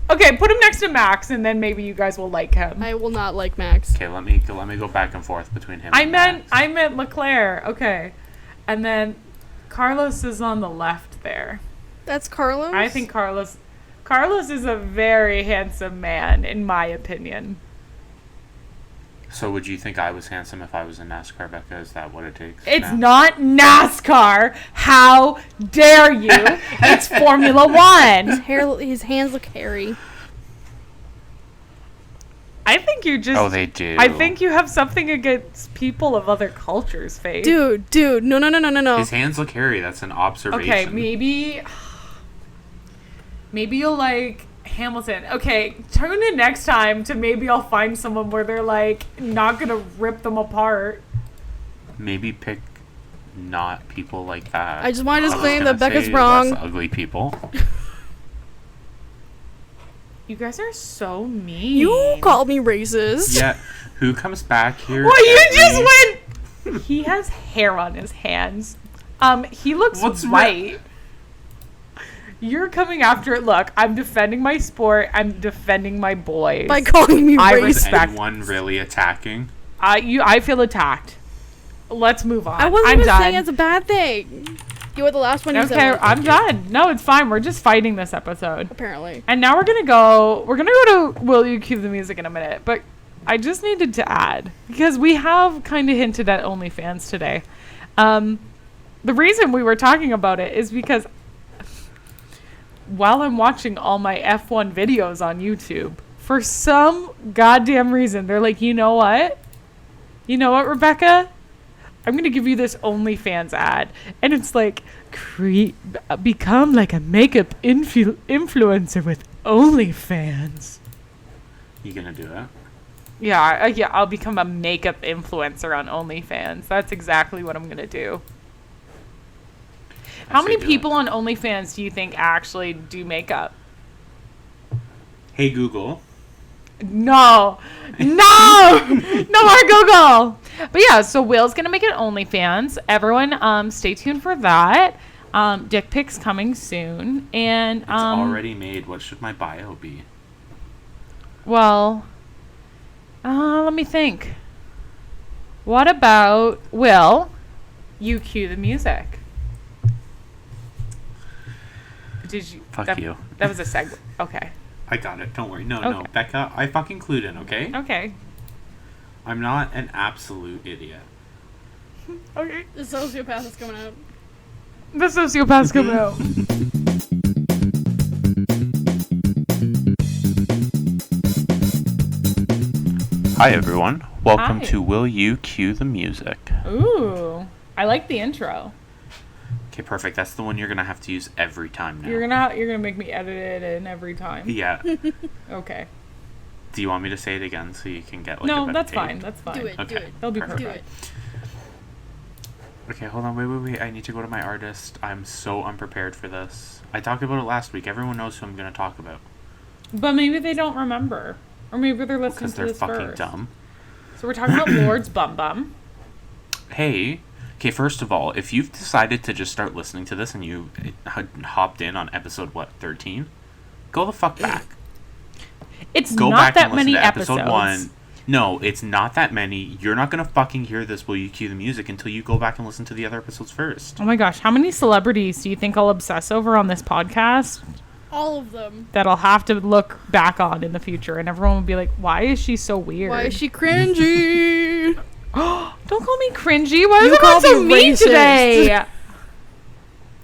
Okay, put him next to Max, and then maybe you guys will like him. I will not like Max. Okay, let me go back and forth between him. I and meant Max. Leclerc. Okay, and then Carlos is on the left there. That's Carlos. I think Carlos is a very handsome man, in my opinion. So would you think I was handsome if I was in NASCAR, Becca? Is that what it takes? It's now? not NASCAR. How dare you? It's Formula One. His hands look hairy. I think you're just. Oh, they do. I think you have something against people of other cultures, Faith. Dude, no. His hands look hairy. That's an observation. Okay, maybe you'll like Hamilton. Okay, tune in next time to maybe I'll find someone where they're like not gonna rip them apart. Maybe pick not people like that. I just want to was disclaim gonna that Becca's say wrong. less ugly people. You guys are so mean. You called me racist. Yeah. Who comes back here? Well, you just went. He has hair on his hands. He looks What's white. You're coming after it. Look, I'm defending my sport. I'm defending my boys. By calling me I racist. Is respect. anyone really attacking? I feel attacked. Let's move on. I wasn't I'm even done. saying it's a bad thing. You were the last one you said. Okay, was. I'm done. No, it's fine. We're just fighting this episode. Apparently. And now we're gonna go to Will You Cue the Music in a minute. But I just needed to add, because we have kind of hinted at OnlyFans today. The reason we were talking about it is because while I'm watching all my F1 videos on YouTube, for some goddamn reason, they're like, you know what? You know what, Rebecca? I'm going to give you this OnlyFans ad. And it's like, become like a makeup influencer with OnlyFans. You gonna do it? Yeah, I'll become a makeup influencer on OnlyFans. That's exactly what I'm going to do. How many people on OnlyFans do you think actually do makeup? Hey Google. No more Google. But yeah, so Will's gonna make an OnlyFans. Everyone, stay tuned for that. Dick pics coming soon, and It's already made. What should my bio be? Well, let me think. What about Will? You cue the music. Did you? Fuck you. That was a segue. Okay. I got it. Don't worry. No, Okay. Becca, I fucking clued in, okay? Okay. I'm not an absolute idiot. Okay. The sociopath is coming out. The sociopath's coming out. Hi everyone. Welcome Hi. to Will You Cue the Music? Ooh, I like the intro. Okay, perfect. That's the one you're gonna have to use every time now. You're gonna make me edit it in every time. Yeah. Okay. Do you want me to say it again so you can get like a No, better that's tape? fine. That's fine. Do it. Okay. Do it. That'll be Perfect. Do perfect. it. Okay, hold on. Wait. I need to go to my artist. I'm so unprepared for this. I talked about it last week. Everyone knows who I'm gonna talk about. But maybe they don't remember, or maybe they're listening Because to they're this fucking first. dumb. So we're talking about Lorde's Bum Bum. Hey, okay, first of all, if you've decided to just start listening to this and you hopped in on episode, 13? Go the fuck back. It's Go not back that and listen many to episode episodes. 1. No, it's not that many. You're not going to fucking hear this Will You Cue the Music until you go back and listen to the other episodes first. Oh my gosh, how many celebrities do you think I'll obsess over on this podcast All of them. that I'll have to look back on in the future, and everyone will be like, "Why is she so weird? Why is she cringy? Don't call me cringy. Why is You everyone called so me mean racist. today?"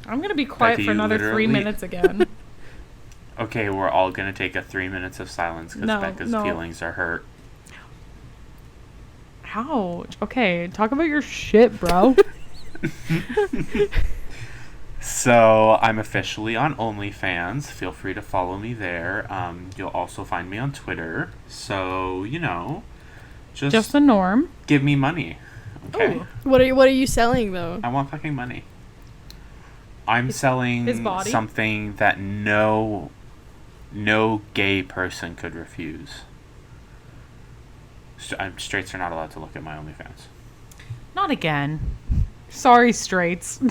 I'm gonna be quiet Becca, for you another 3 literally- minutes again. Okay, we're all going to take a 3 minutes of silence because No, Becca's no. feelings are hurt. Ouch. Okay, talk about your shit, bro. So, I'm officially on OnlyFans. Feel free to follow me there. You'll also find me on Twitter. So, Just the norm. give me money. Okay? Ooh. What are you selling though? I want fucking money. I'm selling his body? something that no gay person could refuse. Straights are not allowed to look at my OnlyFans. Not again. Sorry, straights.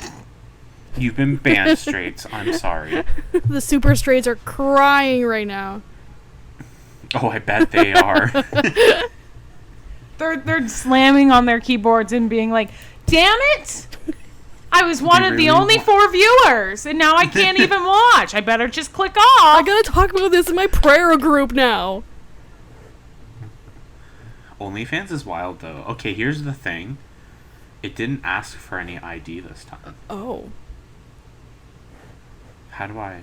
You've been banned, straights. I'm sorry. The super straights are crying right now. Oh, I bet they are. They're slamming on their keyboards and being like, "Damn it! I was one of the really only 4 viewers, and now I can't even watch. I better just click off." I gotta talk about this in my prayer group now. OnlyFans is wild, though. Okay, here's the thing. It didn't ask for any ID this time. Oh. How do I...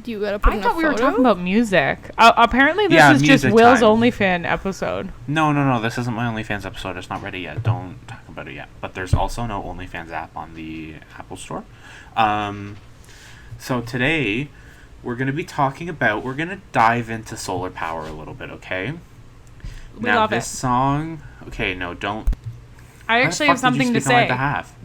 You gotta put I in thought a we were photo? talking about music. Apparently, this Yeah, is just music Will's time. OnlyFans episode. No. This isn't my OnlyFans episode. It's not ready yet. Don't talk about it yet. But there's also no OnlyFans app on the Apple Store. So today, we're going to be talking about, we're going to dive into solar power a little bit, okay? We Now, love this it. song, okay, no, don't. I Why actually the have fuck did you something to speak on my say. behalf?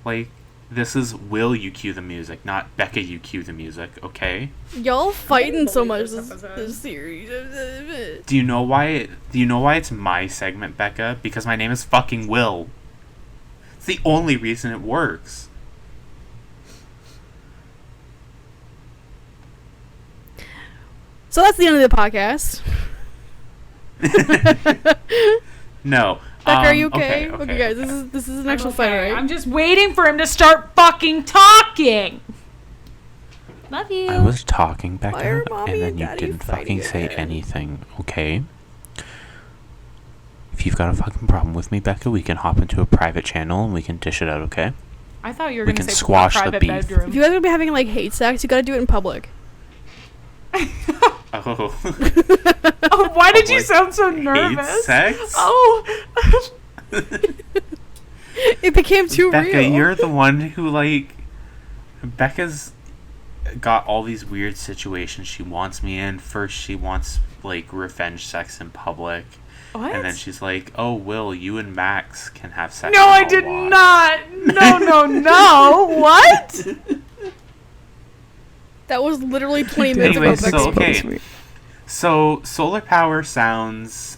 Like, this is will you cue the music, not Becca you cue the music, okay? Y'all fighting so much believe this, this this series. Do you know why it's my segment, Becca? Because my name is fucking Will. It's the only reason it works. So that's the end of the podcast. No. Becca, are you okay? Okay, Okay, guys, this is an I'm actual fight, okay. right? I'm just waiting for him to start fucking talking. Love you. I was talking, Why Becca, are Mommy and then and you Daddy didn't fighting fucking say again? anything, okay? If you've got a fucking problem with me, Becca, we can hop into a private channel and we can dish it out, okay? I thought you were We going to can say squash the private beef. bedroom. If you guys are gonna be having like hate sex, you gotta do it in public. Oh. Oh, why did you Like, sound so hate nervous? sex? Oh. It became too Becca, real. you're the one who, like... Becca's got all these weird situations she wants me in. First, she wants, like, revenge sex in public. What? And then she's like, oh, Will, you and Max can have sex. No, and I I'll did watch." not. No. What? That was literally 20 minutes Anyway, ago. Becca so, okay. supposed to be. So, solar power sounds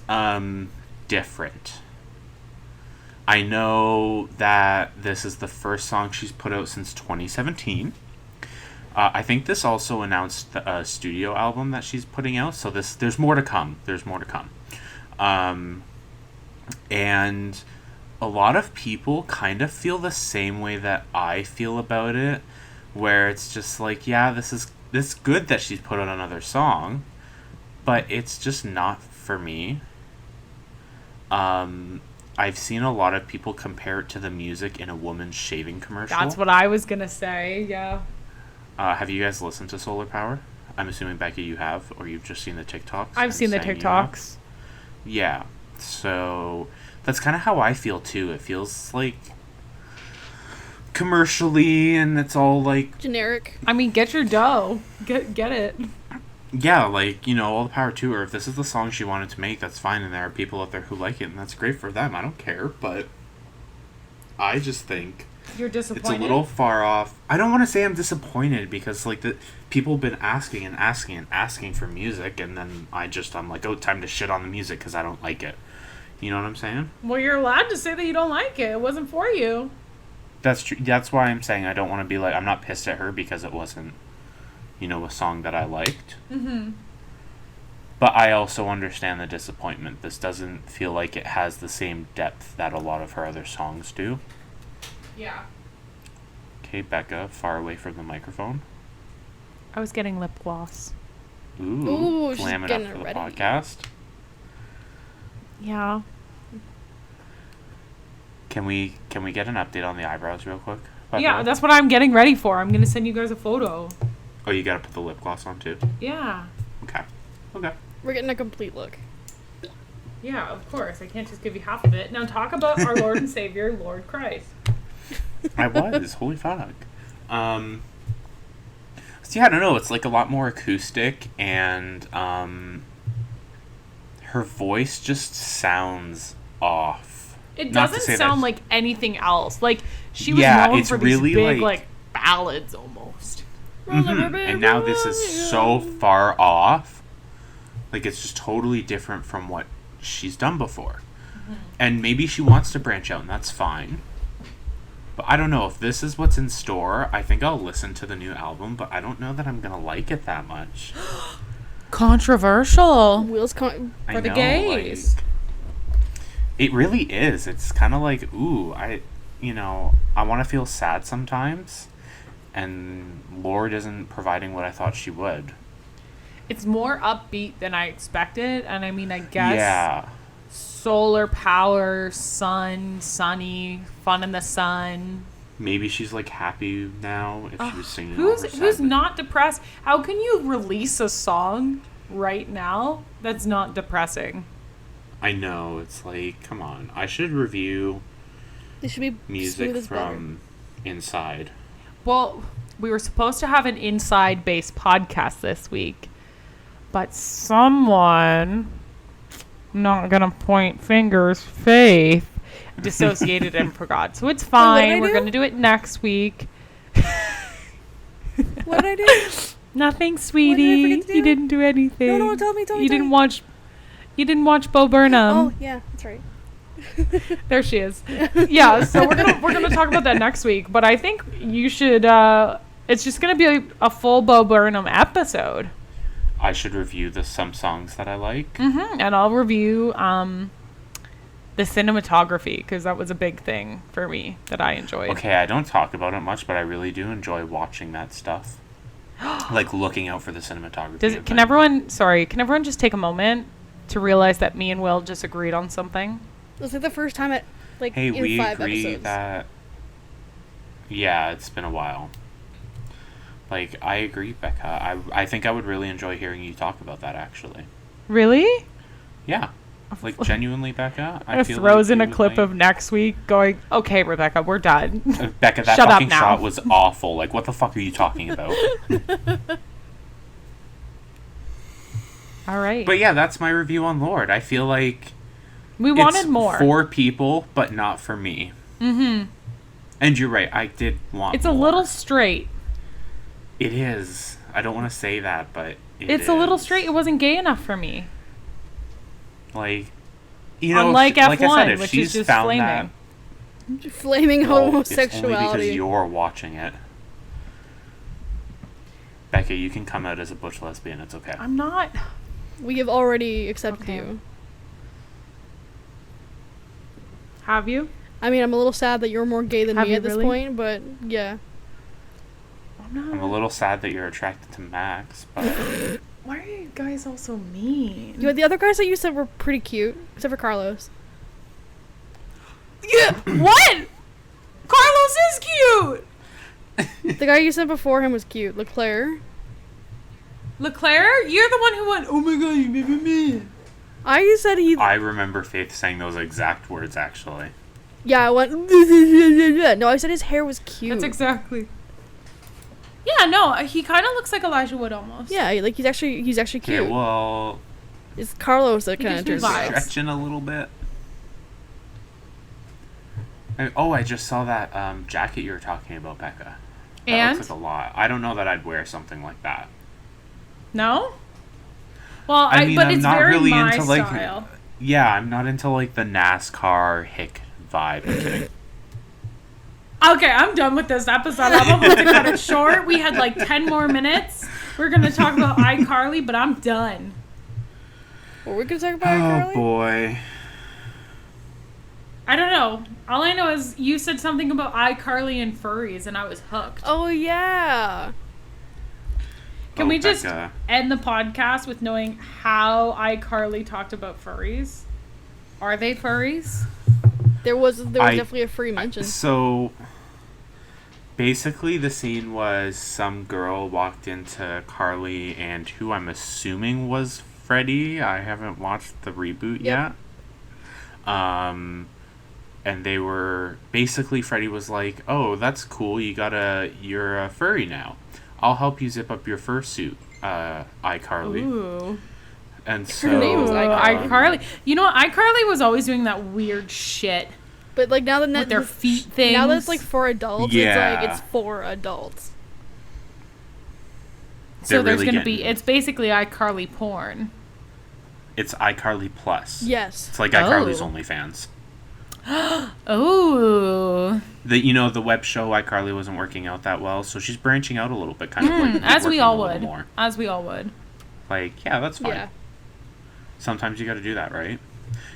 different. I know that this is the first song she's put out since 2017. I think this also announced a studio album that she's putting out. So there's more to come. And a lot of people kind of feel the same way that I feel about it, where it's just like, yeah, this is good that she's put out another song, but it's just not for me. I've seen a lot of people compare it to the music in a woman's shaving commercial. That's what I was going to say, yeah. Have you guys listened to Solar Power? I'm assuming, Becca, you have, or you've just seen the TikToks? I've and seen the saying you have? TikToks. Yeah. So that's kind of how I feel too. It feels like commercially, and it's all like, Generic. I mean, get your dough. Get it. yeah, like, you know, all the power to her. If this is the song she wanted to make, that's fine, and there are people out there who like it, and that's great for them. I don't care, but I just think You're it's disappointed? a little far off. I don't want to say I'm disappointed, because like the people have been asking for music, and then I'm like, oh, time to shit on the music because I don't like it. You know what I'm saying? Well, you're allowed to say that you don't like it. It wasn't for you. That's true. That's why I'm saying I don't want to be like, I'm not pissed at her because it wasn't, you know, a song that I liked. Mm-hmm. But I also understand the disappointment. This doesn't feel like it has the same depth that a lot of her other songs do. Yeah. Okay, Becca, far away from the microphone. I was getting lip gloss. Ooh, She's slam it up getting for it the ready. podcast. Yeah. Can we get an update on the eyebrows real quick? by the Yeah, way? that's what I'm getting ready for. I'm going to send you guys a photo. Oh, you gotta put the lip gloss on too. Yeah. Okay. Okay. We're getting a complete look. Yeah, of course. I can't just give you half of it. Now talk about our Lord and Savior, Lord Christ. I was. Holy fuck. So yeah, I don't know. It's like a lot more acoustic, and her voice just sounds off. It Not to doesn't say sound that's- like anything else. Like, she was Yeah, known it's for these really, big, like- like, ballads almost. Mhm. And now this is so far off. Like, it's just totally different from what she's done before. And maybe she wants to branch out, and that's fine. But I don't know. If this is what's in store, I think I'll listen to the new album, but I don't know that I'm going to like it that much. Controversial. Wheels I For the know, gays. like, it really is. It's kind of like, ooh, I want to feel sad sometimes, and Lorde isn't providing what I thought she would. It's more upbeat than I expected, and I mean, I guess Yeah. solar power, sunny, fun in the sun. Maybe she's like happy now if she was singing. all her Who's sad- not depressed? How can you release a song right now that's not depressing? I know, it's like, come on. I should review They should be music smooth as butter. from inside. Well, we were supposed to have an inside-based podcast this week, but someone, not gonna point fingers, Faith, dissociated and forgot. So it's fine. We're gonna do it next week. What did I do? Nothing, sweetie. What did I forget to do? You didn't do anything. No, tell me. You didn't watch Bo Burnham. Oh, yeah, that's right. There she is. Yeah, so we're gonna talk about that next week. But I think you should. It's just gonna be a full Bo Burnham episode. I should review some songs that I like. And I'll review the cinematography, because that was a big thing for me that I enjoyed. Okay, I don't talk about it much, but I really do enjoy watching that stuff. Like looking out for the cinematography. Can everyone just take a moment to realize that me and Will just agreed on something? It was like the first time Hey, in we 5 agree episodes. that... Yeah, it's been a while. Like, I agree, Becca. I think I would really enjoy hearing you talk about that, actually. Really? Yeah. Like, genuinely, Becca. I feel throws like in a you would, clip like- of next week going, okay, Rebecca, we're done. Becca, that Shut up fucking now. shot was awful. Like, what the fuck are you talking about? All right. But yeah, that's my review on Lorde. I feel like We wanted it's more. for people, but not for me. Mm-hmm. And you're right. I did want It's more. a little straight. It is. I don't want to say that, but It's a little straight. It wasn't gay enough for me. Like, you know, Unlike like I F1, said, if which she's is just found flaming. that, Flaming well, it's only homosexuality. because you're watching it. Becca, you can come out as a butch lesbian. It's okay. I'm not. We have already accepted Okay. you. Have you? I mean, I'm a little sad that you're more gay than Have me you at this really? point, but yeah. I'm not. I'm a little sad that you're attracted to Max, but Why are you guys all so mean? You know, the other guys that you said were pretty cute, except for Carlos. Yeah. What? Carlos is cute. The guy you said before him was cute, Leclerc. Leclerc, you're the one who went, oh my god, you made me mad. I said he. I remember Faith saying those exact words, actually. Yeah, I went. No, I said his hair was cute. That's exactly. Yeah, no, he kind of looks like Elijah Wood almost. Yeah, like he's actually cute. Okay, well, It's Carlos that He kind of gives me turns me vibes. off. stretching a little bit. I just saw that jacket you were talking about, Becca. That And? looks like a lot. I don't know that I'd wear something like that. No? Well, I mean, but I'm it's not very really my into like. style. Yeah, I'm not into like the NASCAR hick vibe. I'm kidding. Okay, I'm done with this episode. I'm about to cut it short. We had like 10 more minutes. We're going to talk about iCarly, but I'm done. What we're gonna talk about, Oh Carly? boy. I don't know. All I know is you said something about iCarly and furries, and I was hooked. Oh yeah. Can Oh, we just Becca. end the podcast with knowing how iCarly talked about furries? Are they furries? There was I- definitely a free mention. So basically the scene was some girl walked into Carly and who I'm assuming was Freddie. I haven't watched the reboot Yep. yet. And they were basically Freddie was like, "Oh, that's cool. You're a furry now. I'll help you zip up your fursuit, iCarly." Ooh. And so Her name was iCarly. You know what? iCarly was always doing that weird shit But like now that with their feet things. now that it's like for adults, Yeah. it's like it's for adults. so they're there's really gonna be. getting- It's basically iCarly porn. it's iCarly Plus. Yes. It's like iCarly's Oh. OnlyFans. Oh. The web show iCarly wasn't working out that well, so she's branching out a little bit, kind of like As we working all a little would. more. As we all would. Like, yeah, that's fine. Yeah. Sometimes you got to do that, right?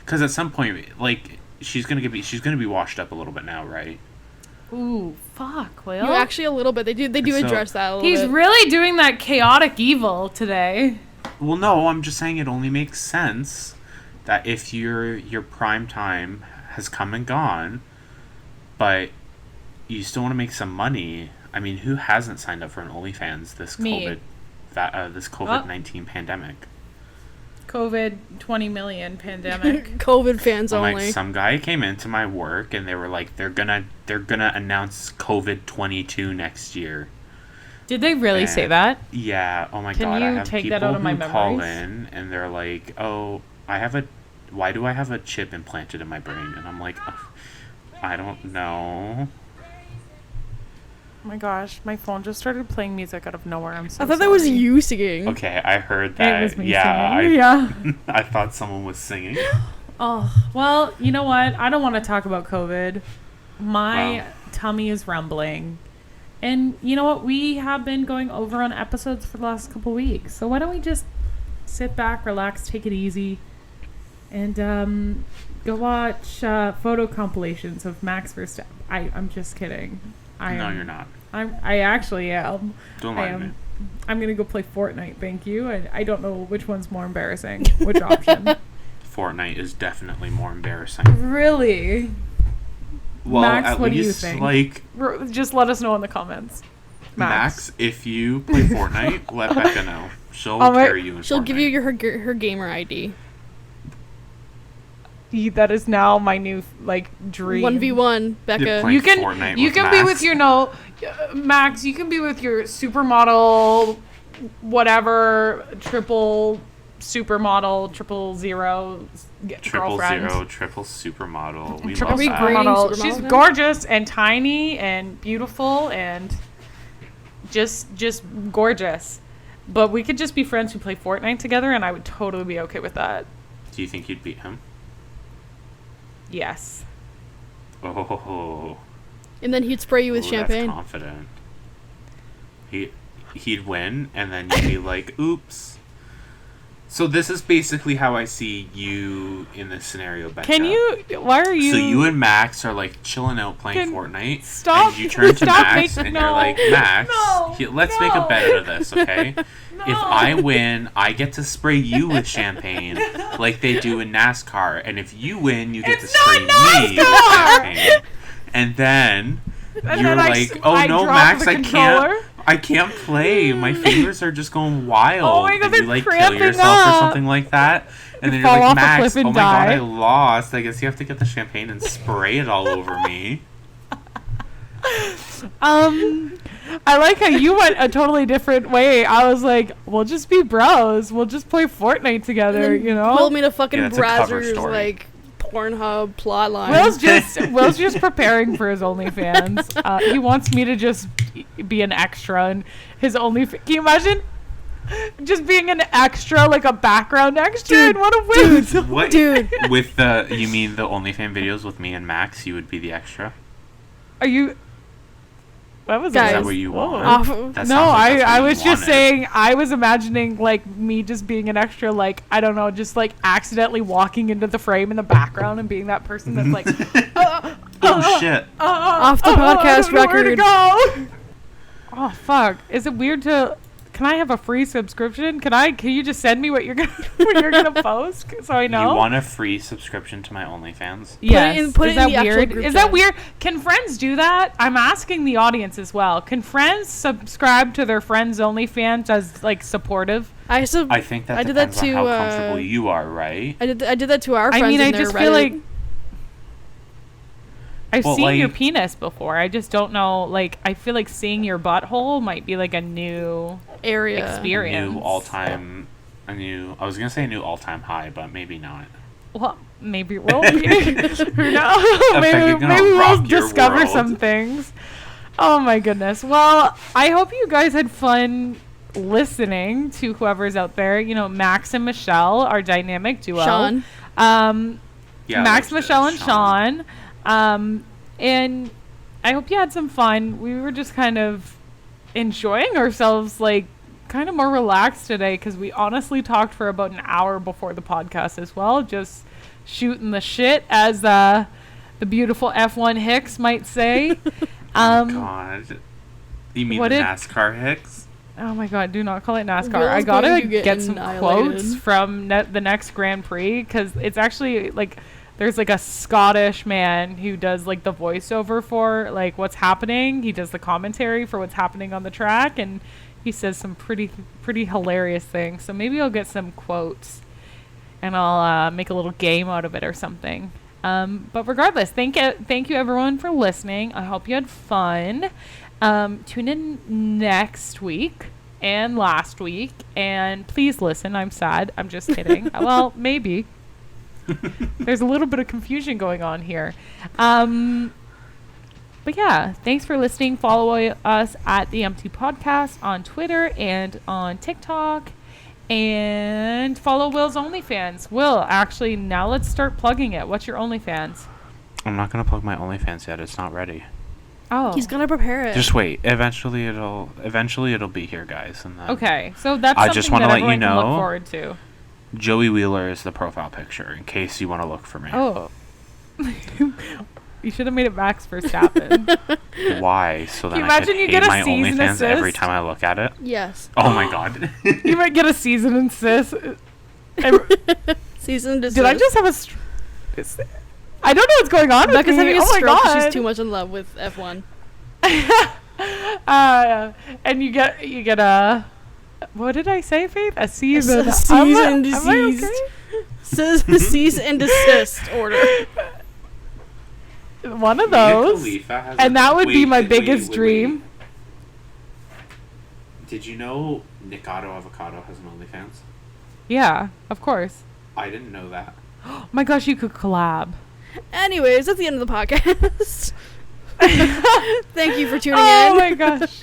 Because at some point, like, she's gonna be washed up a little bit now, right? Ooh, fuck, Will. You actually a little bit. They do So- address that a little He's bit. really doing that chaotic evil today. Well, no, I'm just saying it only makes sense that if your prime time has come and gone, but you still want to make some money. I mean, who hasn't signed up for an OnlyFans this Me. COVID-19 pandemic? COVID 20 million pandemic. COVID fans I'm only. like, some guy came into my work and they were like, they're gonna announce COVID-22 next year. Did they really say And- that? Yeah. Oh my Can god. I you have take people that out of my who call memories? in and they're like, "Oh, why do I have a chip implanted in my brain?" And I'm like, "Ugh, I don't know." Oh my gosh, my phone just started playing music out of nowhere. I'm so I thought that was sorry. you singing. Okay, I heard that. It was me yeah, singing. Yeah. I thought someone was singing. Oh, well, you know what? I don't want to talk about COVID. My Wow. tummy is rumbling. And you know what? We have been going over on episodes for the last couple weeks. So why don't we just sit back, relax, take it easy, and go watch photo compilations of Max Verstappen. I'm just kidding. No, you're not. I actually am. Don't I lie to me. am. I'm going to go play Fortnite, thank you. I don't know which one's more embarrassing. Which option? Fortnite is definitely more embarrassing. Really? Well, Max, at what do you least think? like Just let us know in the comments. Max, if you play Fortnite, let Becca know. She'll All right. carry you in She'll Fortnite. give you her gamer ID. That is now my new dream. 1v1, Becca. playing You can Fortnite you with can be Max. with your Max. You can be with your supermodel, whatever, triple supermodel, 000 girlfriend. 000, triple supermodel. We Triple love that. green. supermodel. Supermodel She's then? gorgeous and tiny and beautiful and just gorgeous. But we could just be friends who play Fortnite together, and I would totally be okay with that. Do you think you'd beat him? Yes. Oh, And then he'd spray you with Ooh, champagne. That's confident. He'd win, and then you'd be like, "Oops." So this is basically how I see you in this scenario, Becca. Can you? Why are you? So you and Max are like chilling out playing Can- Fortnite. stop- And you turn to stop Max making- and no, you're like, Max, no, let's make a no. bet out of this, okay? No. If I win, I get to spray you with champagne like they do in NASCAR. And if you win, you get It's to spray not me with NASCAR! champagne. And then And you're then I like, s- oh I no, drop Max, the I controller." can't. I can't play. My fingers are just going wild. Oh my God, and you they're like kill cramping yourself up. or something like that. And then you're fall like, off a Max, cliff and oh my God, die." I lost. I guess you have to get the champagne and spray it all over me. I like how you went a totally different way. I was like, we'll just be bros. We'll just play Fortnite And together, then you know? Will made a fucking Yeah, it's a cover Brazzers, story. like, Pornhub plot line. Will's just preparing for his OnlyFans. He wants me to just be an extra in his OnlyFans. Can you imagine? Just being an extra, like a background extra Dude, in one of Will's. What? Dude. With the, you mean the OnlyFans videos with me and Max, you would be the extra? Are you... What was Guys. Is that? that what you Whoa. want? Off- That No, sounds like that's I what was you just wanted. saying, I was imagining, like, me just being an extra, like, I don't know, just, like, accidentally walking into the frame in the background and being that person that's like, Oh shit. Off the I podcast don't know where to record. go. Oh, fuck. Is it weird to... Can I have a free subscription? Can you just send me what you're gonna post so I know? You want a free subscription to my OnlyFans? Yes. put it Is in that the actual weird? group Is that chat. weird? Can friends do that? I'm asking the audience as well. Can friends subscribe to their friends' OnlyFans as like supportive? I think that I did that depends on to, how comfortable you are, right? I did that to our friends. I mean, I in their just feel Reddit. like I've Well, seen your like- penis before. I just don't know. Like, I feel like seeing your butthole might be like a new area experience. I was gonna say a new all-time high, but maybe not. Well, maybe it will be. Who knows? Becca, maybe gonna we'll rock your discover world. some things. Oh my goodness. Well, I hope you guys had fun listening to whoever's out there. You know, Max and Michelle, our dynamic duo. Sean. Yeah, Max, like Michelle, and Sean. And I hope you had some fun. We were just kind of enjoying ourselves, like kind of more relaxed today because we honestly talked for about an hour before the podcast as well, just shooting the shit, as the beautiful F1 Hicks might say. Oh God. You mean what the did- NASCAR Hicks? Oh my God, do not call it NASCAR. Will's I gotta going to get some annihilated. quotes from the next Grand Prix because it's actually like there's like a Scottish man who does like the voiceover for like what's happening. He does the commentary for what's happening on the track, and he says some pretty hilarious things. So maybe I'll get some quotes and I'll make a little game out of it or something. But regardless, thank you everyone for listening. I hope you had fun. Tune in next week and last week, and please listen. I'm sad. I'm just kidding. Well, maybe. There's a little bit of confusion going on here. But yeah, thanks for listening. Follow us at the Empty Podcast on Twitter and on TikTok. And follow Will's OnlyFans. Will, actually, now let's start plugging it. What's your OnlyFans? I'm not gonna plug my OnlyFans yet. It's not ready. Oh, He's gonna prepare it. Just wait. Eventually it'll be here, guys. And then okay. So that's I something just wanna that let you everyone can look know- forward to. Joey Wheeler is the profile picture in case you want to look for me. Oh. You should have made it Max Verstappen. Why? So that you I imagine could you hate get a my season OnlyFans every assist? time I look at it. Yes. Oh my god. You might get a season assist. Season desist. Did I just have a... I don't know what's going on with Becca's me. having a Oh my stroke 'cause god. she's too much in love with F1. And you get a... What did I say, Faith? A season. Cease Am and I desist. okay? Says cease and desist order. One of those. And that would be my biggest dream. Did you know Nikado Avocado has an OnlyFans? Yeah, of course. I didn't know that. Oh my gosh, you could collab. Anyways, that's the end of the podcast. Thank you for tuning in. Oh my gosh.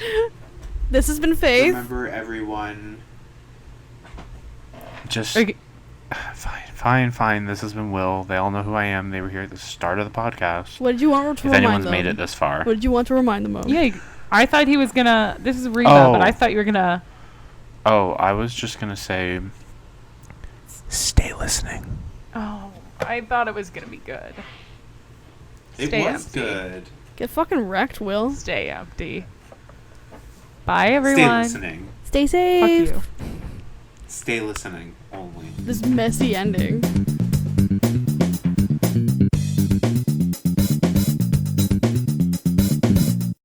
This has been Faith. Remember, everyone. Just Okay. fine. This has been Will. They all know who I am. They were here at the start of the podcast. What did you want to If remind anyone's them? made it this far. What did you want to remind them of? Yeah, I thought he was gonna... This is Reba, Oh. but I thought you were gonna... Oh, I was just gonna say, stay listening. Oh, I thought it was gonna be good. It Stay was empty. good. Get fucking wrecked, Will. Stay empty. Bye, Stay everyone. listening. Stay Fuck safe. you. Stay listening only. This messy ending.